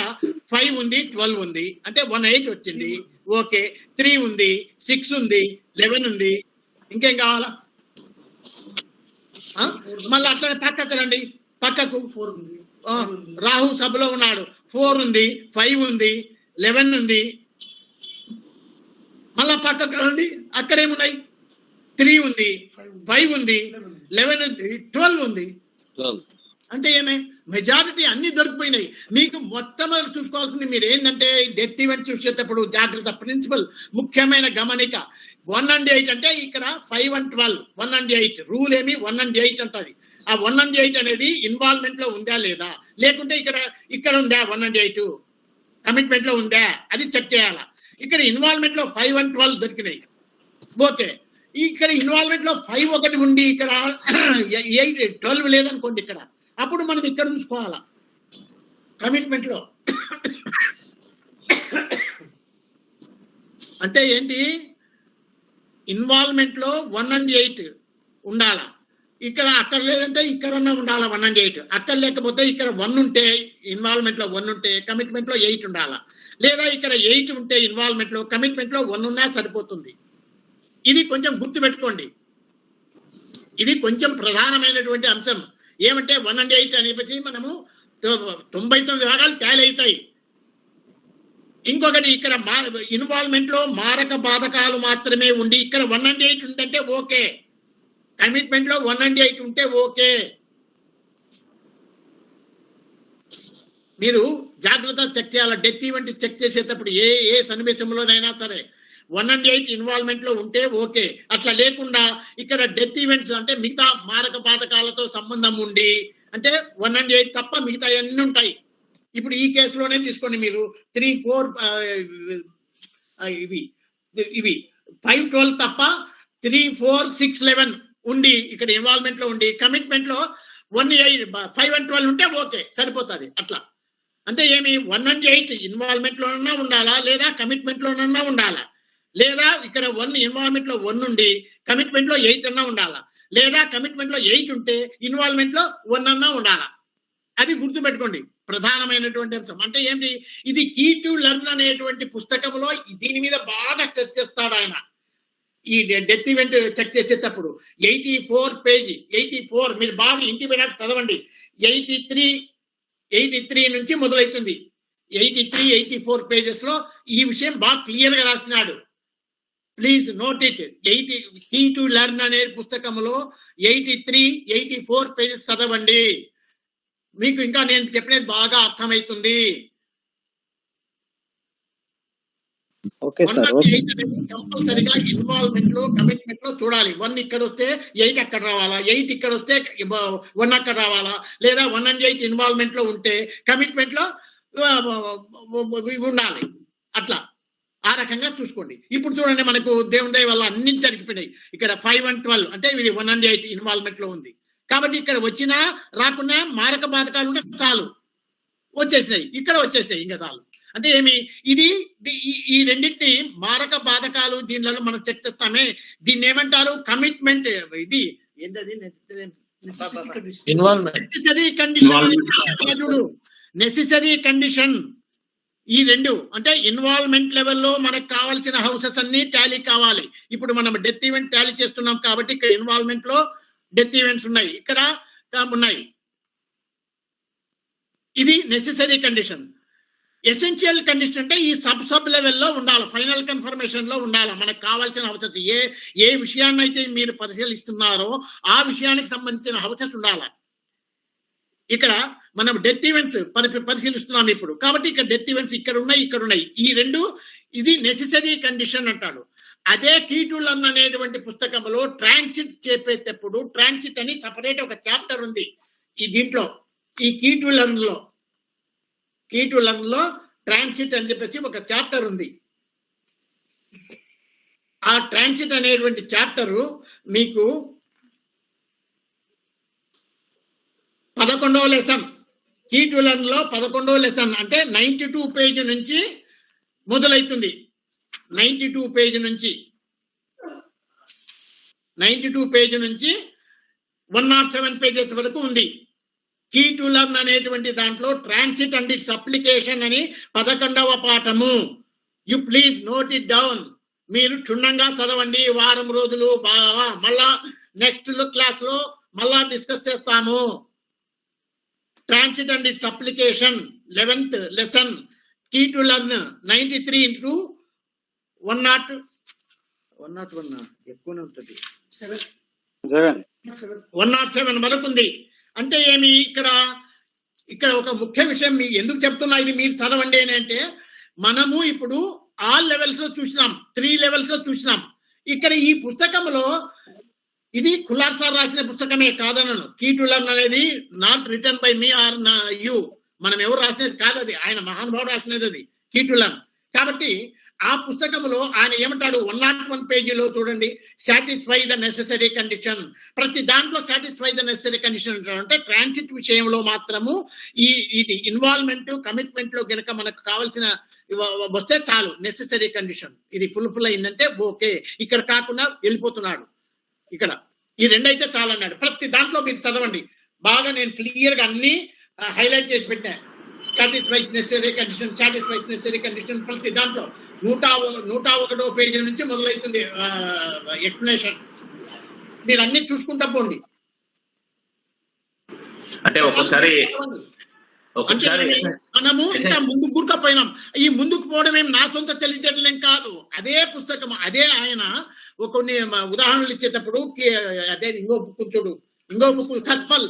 5 ఉంది, 12 ఉంది, అంటే 18 వచ్చింది. ఓకే, 3 ఉంది, 6 ఉంది, 11 ఉంది. ఇంకేం కావాలా? మళ్ళీ అట్లా పక్కకు రండి, పక్కకు 4 ఉంది, రాహు సభలో ఉన్నాడు. 4 ఉంది, 5 ఉంది, 11 ఉంది. మళ్ళా పక్కకు రండి, అక్కడేమున్నాయి? 3 ఉంది, 5 ఉంది, 11 ఉంది, 12 ఉంది. అంటే ఏమే మెజారిటీ అన్ని దొరికిపోయినాయి మీకు. మొట్టమొదటి చూసుకోవాల్సింది మీరు ఏంటంటే డెత్ ఈవెంట్ చూసేటప్పుడు జాగ్రత్త, ప్రిన్సిపల్, ముఖ్యమైన గమనిక. 1 and 8 అంటే ఇక్కడ 5 and 12, 1 and 8 రూల్ ఏమి 1 and 8 అంటది. ఆ 1 and 8 అనేది ఇన్వాల్వ్మెంట్ లో ఉందా లేదా, లేకుంటే ఇక్కడ ఉందా 1 and 8 కమిట్మెంట్ లో ఉందా, అది చెక్ చేయాలా. ఇక్కడ ఇన్వాల్వ్మెంట్ లో 5 and 12 దొరికినాయి. ఓకే, ఇక్కడ ఇన్వాల్వ్మెంట్ లో 5 ఒకటి ఉండి ఇక్కడ 8, 12 లేదనుకోండి ఇక్కడ, అప్పుడు మనం ఇక్కడ చూసుకోవాలా కమిట్మెంట్ లో. అంటే ఏంటి? ఇన్వాల్వ్మెంట్ లో 1 and 8 ఉండాలా. ఇక్కడ అక్కడ లేదంటే ఇక్కడన్నా ఉండాలా 1 and 8. అక్కడ లేకపోతే ఇక్కడ 1 ఉంటే, ఇన్వాల్వ్మెంట్ లో 1 ఉంటే కమిట్మెంట్ లో 8 ఉండాలా. లేదా ఇక్కడ 8 ఉంటే ఇన్వాల్వ్మెంట్ లో, కమిట్మెంట్ లో 1 ఉన్నా సరిపోతుంది. ఇది కొంచెం గుర్తుపెట్టుకోండి. ఇది కొంచెం ప్రధానమైనటువంటి అంశం. ఏమంటే 1 and 8 అనేసి మనము 99 భాగాలు టాలీ అవుతాయి. ఇంకొకటి ఇక్కడ ఇన్వాల్వ్మెంట్ లో మారక బాధకాలు మాత్రమే ఉండి ఇక్కడ 1 and 8 ఉందంటే ఓకే, కమిట్మెంట్ లో 1 and 8 ఉంటే ఓకే. మీరు జాగ్రత్త చెక్ చేయాలి. డెత్ ఈవెంట్ చెక్ చేసేటప్పుడు ఏ సన్నివేశంలోనైనా సరే 1 and 8 ఇన్వాల్వ్మెంట్ లో ఉంటే ఓకే. అట్లా లేకుండా ఇక్కడ డెత్ ఈవెంట్స్ అంటే మిగతా మారక పాతకాలతో సంబంధం ఉండి అంటే 1 and 8 తప్ప మిగతా అన్ని ఉంటాయి. ఇప్పుడు ఈ కేసులోనే తీసుకోండి మీరు 3, 4 ఇవి 5, 12 తప్ప 3, 4, 6, 11 ఉండి ఇక్కడ ఇన్వాల్వ్మెంట్ లో ఉండి కమిట్మెంట్ లో 1, 8, 5 and 12 ఉంటే ఓకే, సరిపోతుంది. అట్లా అంటే ఏమి 1 and 8 ఇన్వాల్వ్మెంట్ లోనన్నా ఉండాలా, లేదా కమిట్మెంట్ లోనన్నా ఉండాలా, లేదా ఇక్కడ 1 ఇన్వాల్వ్మెంట్ లో 1 ఉండి కమిట్మెంట్ లో 8 అన్నా ఉండాలా, లేదా కమిట్మెంట్ లో 8 ఉంటే ఇన్వాల్వ్మెంట్ లో 1 అన్నా ఉండాలా. అది గుర్తుపెట్టుకోండి, ప్రధానమైనటువంటి అంశం. అంటే ఏంటి? ఇది కీ టు లెర్న్ అనేటువంటి పుస్తకంలో దీని మీద బాగా స్ట్రెస్ చేస్తాడు ఆయన. ఈ డెత్ ఈవెంట్ చెక్ చేసేటప్పుడు 84 పేజీ 84 మీరు బాగా ఇంటి మీద చదవండి. 83 నుంచి మొదలవుతుంది. 83, 84 పేజెస్ లో ఈ విషయం బాగా క్లియర్ గా రాసినాడు. Please note it. Key to learn అనే పుస్తకంలో 83, 84 పేజెస్ చదవండి. మీకు ఇంకా నేను చెప్పినది బాగా అర్థమవుతుంది. కంపల్సరిగా ఇన్వాల్వ్మెంట్ లో కమిట్మెంట్ లో చూడాలి. 1 ఇక్కడ వస్తే 8 అక్కడ రావాలా, 8 ఇక్కడ వస్తే 1 అక్కడ రావాలా, లేదా 1 and 8 ఇన్వాల్వ్మెంట్ లో ఉంటే కమిట్మెంట్ లో ఉండాలి. అట్లా ఆ రకంగా చూసుకోండి. ఇప్పుడు చూడండి, మనకు దేవుని దయ వల్ల అన్ని జరిగిపోయినాయి. ఇక్కడ 5 and 12 అంటే ఇది 1 and 8 ఇన్వాల్వ్మెంట్ లో ఉంది కాబట్టి ఇక్కడ వచ్చినా రాకున్నా మారక బాధకాలు ఉంటే చాలు, వచ్చేసినాయి, ఇక్కడ వచ్చేసినాయి, ఇంకా చాలు. అంటే ఏమి ఇది ఈ రెండింటిని మారక బాధకాలు దీనిలో మనం చెక్ చేస్తామే, దీన్ని ఏమంటారు? కమిట్మెంట్. ఇది ఏంటది? Necessary condition. నెసెసరీ కండిషన్ ఈ రెండు అంటే ఇన్వాల్వ్మెంట్ లెవెల్లో మనకు కావాల్సిన హౌసెస్ అన్ని టాలీ కావాలి. ఇప్పుడు మనం డెత్ ఈవెంట్ టాలీ చేస్తున్నాం కాబట్టి ఇక్కడ ఇన్వాల్వ్మెంట్ లో డెత్ ఈవెంట్స్ ఉన్నాయి, ఇక్కడ ఉన్నాయి. ఇది నెసెసరీ కండిషన్. ఎసెన్షియల్ కండిషన్ అంటే ఈ సబ్ లెవెల్లో ఉండాలి, ఫైనల్ కన్ఫర్మేషన్ లో ఉండాలి. మనకు కావాల్సిన హౌసెస్ ఏ విషయాన్ని అయితే మీరు పరిశీలిస్తున్నారో ఆ విషయానికి సంబంధించిన హౌసెస్ ఉండాలి. ఇక్కడ మనం డెత్ ఈవెంట్స్ పరిశీలిస్తున్నాం ఇప్పుడు, కాబట్టి ఇక్కడ డెత్ ఈవెంట్స్ ఇక్కడ ఉన్నాయి. ఈ రెండు ఇది నెసెసరీ కండిషన్ అంటాడు. అదే కీ టు లెర్న్ అనేటువంటి పుస్తకంలో ట్రాన్సిట్ చెప్పేటప్పుడు ట్రాన్సిట్ అని సపరేట్ ఒక చాప్టర్ ఉంది. ఈ దీంట్లో ఈ కీ టు లెర్న్ లో ట్రాన్సిట్ అని చెప్పేసి ఒక చాప్టర్ ఉంది. ఆ ట్రాన్సిట్ అనేటువంటి చాప్టర్ మీకు 11వ లెసన్, కీ టు లెర్న్ లో 11వ లెసన్ అంటే 92 పేజ్ నుంచి మొదలవుతుంది. 92 పేజ్ నుంచి 107 పేజెస్ వరకు ఉంది. కీ టు లెర్న్ అనేటువంటి దాంట్లో ట్రాన్సిట్ అండ్ ఇట్స్ అప్లికేషన్ అని 11వ పాఠము. You please note it down. మీరు క్షుణ్ణంగా చదవండి, వారం రోజులు బాగా. మళ్ళా నెక్స్ట్ క్లాస్ లో మళ్ళా డిస్కస్ చేస్తాము. Transit and its application 11th lesson, key to learn 93 into 101 ఎక్కువనే ఉంటుంది, 107 వరకు ఉంది. అంటే ఏమి ఇక్కడ ఒక ముఖ్య విషయం మీకు ఎందుకు చెప్తున్నా, ఇది మీరు చదవండి అని అంటే, మనము ఇప్పుడు ఆల్ లెవెల్స్ లో చూసినాం, 3 లెవెల్స్ లో చూసినాం. ఇక్కడ ఈ పుస్తకంలో ఇది కులార్ సార్ రాసిన పుస్తకమే కాదనను. కీ టు లెర్న్ అనేది not written by me or you, మనం ఎవరు రాసినది కాదు, అది ఆయన మహానుభావుడు రాసినది అది కీ టు లెర్న్. కాబట్టి ఆ పుస్తకంలో ఆయన ఏమంటాడు, 101 పేజీలో చూడండి, సాటిస్ఫై ద నెసెసరీ కండిషన్. ప్రతి దాంట్లో సాటిస్ఫై ద నెసెసరీ కండిషన్ అంటే ట్రాన్సిట్ విషయంలో మాత్రము ఇది ఇన్వాల్వ్మెంట్ కమిట్మెంట్ లో గనక మనకు కావాల్సిన వస్తే చాలు, నెసెసరీ కండిషన్ ఇది ఫుల్ఫిల్ అయిందంటే ఓకే. ఇక్కడ కాకుండా వెళ్ళిపోతున్నాడు. ఇక్కడ ఈ రెండైతే చాలన్నాడు. ప్రతి దాంట్లో మీరు చదవండి బాగా. నేను క్లియర్ గా అన్ని హైలైట్ చేసి పెట్టా. సాటిస్ఫైస్ నెసెసరీ కండిషన్ ప్రతి దాంట్లో 101వ పేజీ నుంచి మొదలవుతుంది ఎక్స్ప్లెనేషన్. మీరు అన్ని చూసుకుంటా పోండి. అంటే ఒక్కసారి మనము ఇంకా ముందుకు కూరుకపోయినాం. ఈ ముందుకు పోవడం ఏం నా సొంత తెలివితేటలేం కాదు, అదే పుస్తకం, అదే ఆయన కొన్ని ఉదాహరణలు ఇచ్చేటప్పుడు అదే ఇంకో బుక్ చూడు, ఇంకో బుక్ కత్ఫల్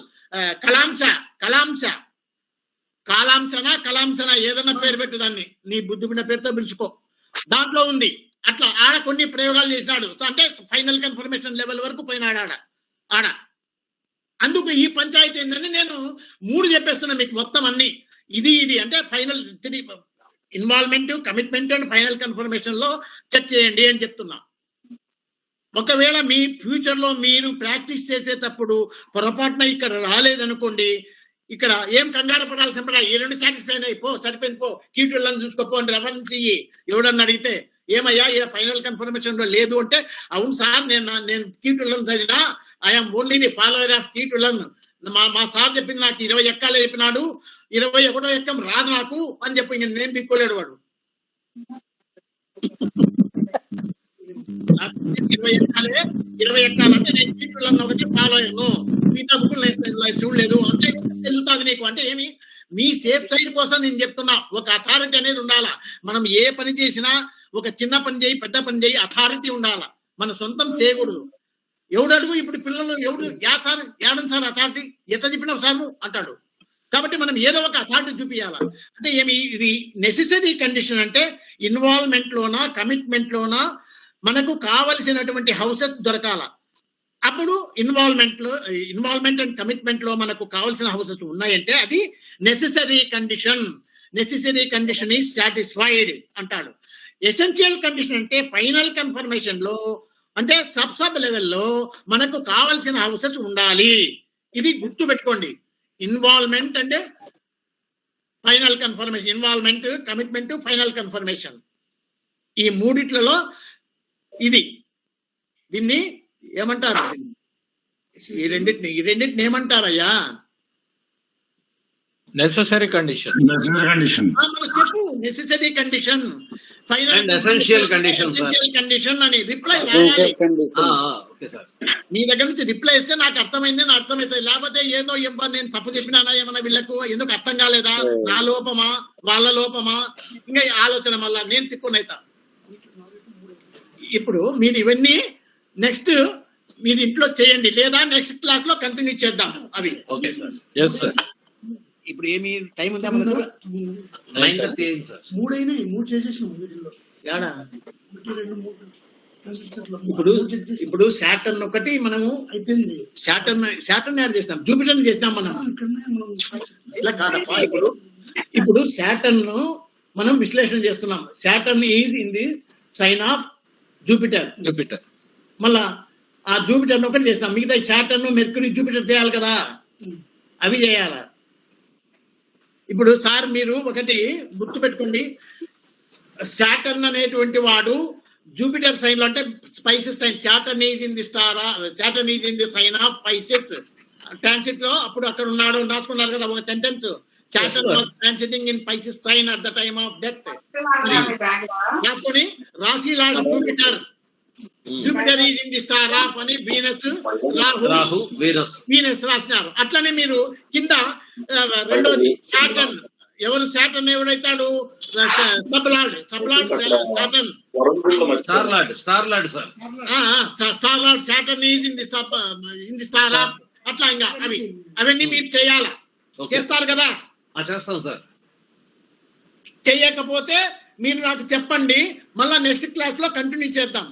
కలాంసనా ఏదన్నా పేరు పెట్టు, దాన్ని నీ బుద్ధి బిడ్డ పేరుతో పిలుచుకో, దాంట్లో ఉంది. అట్లా ఆడ కొన్ని ప్రయోగాలు చేసినాడు, అంటే ఫైనల్ కన్ఫర్మేషన్ లెవెల్ వరకు పోయినాడు ఆడ. అందుకు ఈ పంచాయతీ ఏంటంటే నేను 3 చెప్పేస్తున్నా మీకు మొత్తం అన్ని. ఇది అంటే final 3 involvement, commitment and final confirmation లో చెక్ చేయండి అని చెప్తున్నా. ఒకవేళ మీ ఫ్యూచర్ లో మీరు ప్రాక్టీస్ చేసేటప్పుడు పొరపాటున ఇక్కడ రాలేదనుకోండి, ఇక్కడ ఏం కంగారు పడాల్సిన పడా, ఈ 2 సాటిస్ఫై అయిపో, సరిపోయింది పో, కీ టు లెర్న్ చూసుకోపో అని రెఫరెన్స్ ఇయ్యి. ఎవడన్నా అడిగితే ఏమయ్యా ఇక్కడ ఫైనల్ కన్ఫర్మేషన్ లో లేదు అంటే, అవును సార్ నేను కీ టు లెర్న్ చదివినా, I'm only the follower of key to learn. మా సార్ చెప్పింది నాకు 20 ఎక్కాలే చెప్పినాడు, 21వ ఎక్కం రాదు నాకు అని చెప్పి నేను దిక్కోలేడు వాడు. 20 ఎక్కాలంటే నేను కీ టు లెర్న్ ఒకటి ఫాలో అయ్యాను, మిగతా బుక్కులు చూడలేదు అంటే తెలుస్తుంది నీకు. అంటే ఏమి, మీ సేఫ్ సైడ్ కోసం నేను చెప్తున్నా. ఒక అథారిటీ అనేది ఉండాలా. మనం ఏ పని చేసినా ఒక చిన్న పని చేయి, పెద్ద పని చేయి, అథారిటీ ఉండాలా. మన సొంతం చేయకూడదు. ఎవడు అడుగు, ఇప్పుడు పిల్లలు ఎవడు ఏడం సార్ అథారిటీ ఎట్లా చెప్పినావు సార్ అంటాడు. కాబట్టి మనం ఏదో ఒక అథారిటీ చూపించాలా. అంటే ఏమి, ఇది నెసెసరీ కండిషన్ అంటే ఇన్వాల్వ్మెంట్ లోనా కమిట్మెంట్ లోనా మనకు కావలసినటువంటి హౌసెస్ దొరకాల. అప్పుడు ఇన్వాల్వ్మెంట్ అండ్ కమిట్మెంట్ లో మనకు కావాల్సిన హౌసెస్ ఉన్నాయంటే అది నెసెసరీ కండిషన్ ఈజ్ సాటిస్ఫైడ్ అంటాడు. ఎసెన్షియల్ కండిషన్ అంటే ఫైనల్ కన్ఫర్మేషన్ లో అంటే సబ్ లెవెల్లో మనకు కావాల్సిన హౌసెస్ ఉండాలి. ఇది గుర్తు పెట్టుకోండి. ఇన్వాల్వ్మెంట్ అంటే final confirmation, involvement, commitment, final confirmation, ఈ మూడిట్లలో దీన్ని ఏమంటారు? ఈ రెండింటిని ఏమంటారయ్యా? Necessary condition. చెప్పు, necessary condition, And essential condition, sir. Essential condition అని రిప్లై రాయాలి. Okay sir. మీ దగ్గర నుంచి రిప్లై ఇస్తే నాకు అర్థమైంది, నా అర్థమవుతుంది. లేకపోతే ఏదో నేను తప్పు చెప్పినానా ఏమన్నా వీళ్ళకు ఎందుకు అర్థం కాలేదా, నా లోపమా వాళ్ళ లోపమా, ఇంకా ఈ ఆలోచన వల్ల నేను తిక్కునైతా. ఇప్పుడు మీరు ఇవన్నీ నెక్స్ట్ మీరు ఇంట్లో చేయండి, లేదా నెక్స్ట్ క్లాస్ లో కంటిన్యూ చేద్దాం అవి. Okay sir. Yes sir. ఇప్పుడు ఏమి టైం ఉందా మనకు? 9:30 అయింది సార్. మూడు చేసేసినాం వీటిల్లో. ఏడా? 1, 2, 3 కన్సిస్టెంట్లో. ఇప్పుడు సాటర్న్ ఒకటి మనము అయిపోయింది. సాటర్న్ యాడ్ చేసినాం, జూపిటర్ చేసినాం మనం. ఇక్కడనే మనం ఇలా కాదప్పా. ఇప్పుడు సాటర్న్ మనం విశ్లేషణ చేస్తున్నాం. Saturn is in the sign of Jupiter. మళ్ళా ఆ జూపిటర్ ఒకటి చేసినాం, మిగతా సాటర్న్ మెర్క్యూరీ జూపిటర్ చేయాలి కదా, అవి చేయాలా. ఇప్పుడు సార్ మీరు ఒకటి గుర్తుపెట్టుకోండి, సాటర్న్ అనేటువంటి వాడు జూపిటర్ సైన్ లో, అంటే Pisces sign. Saturn is in the Saturn is in the sign of Pisces transit లో. అప్పుడు అక్కడ ఉన్నాడు రాసుకున్నారు కదా ఒక sentence, Saturn was transiting in Pisces sign at the time of death. రాసుకొని రాశి lord Jupiter, Jupiter is in the star of అని రాహు వీనస్ రాసినారు. అట్లనే మీరు కింద రెండోది సాటర్న్, ఎవరు సాటర్న్ ఎవడైతాడు, sub lord Saturn, star lord sir. Star lord Saturn is in the star of. అట్లా ఇంకా అవన్నీ మీరు చేయాలా, చేస్తారు కదా? చేస్తాం సార్. చేయకపోతే మీరు నాకు చెప్పండి, మళ్ళా నెక్స్ట్ క్లాస్ లో కంటిన్యూ చేద్దాం.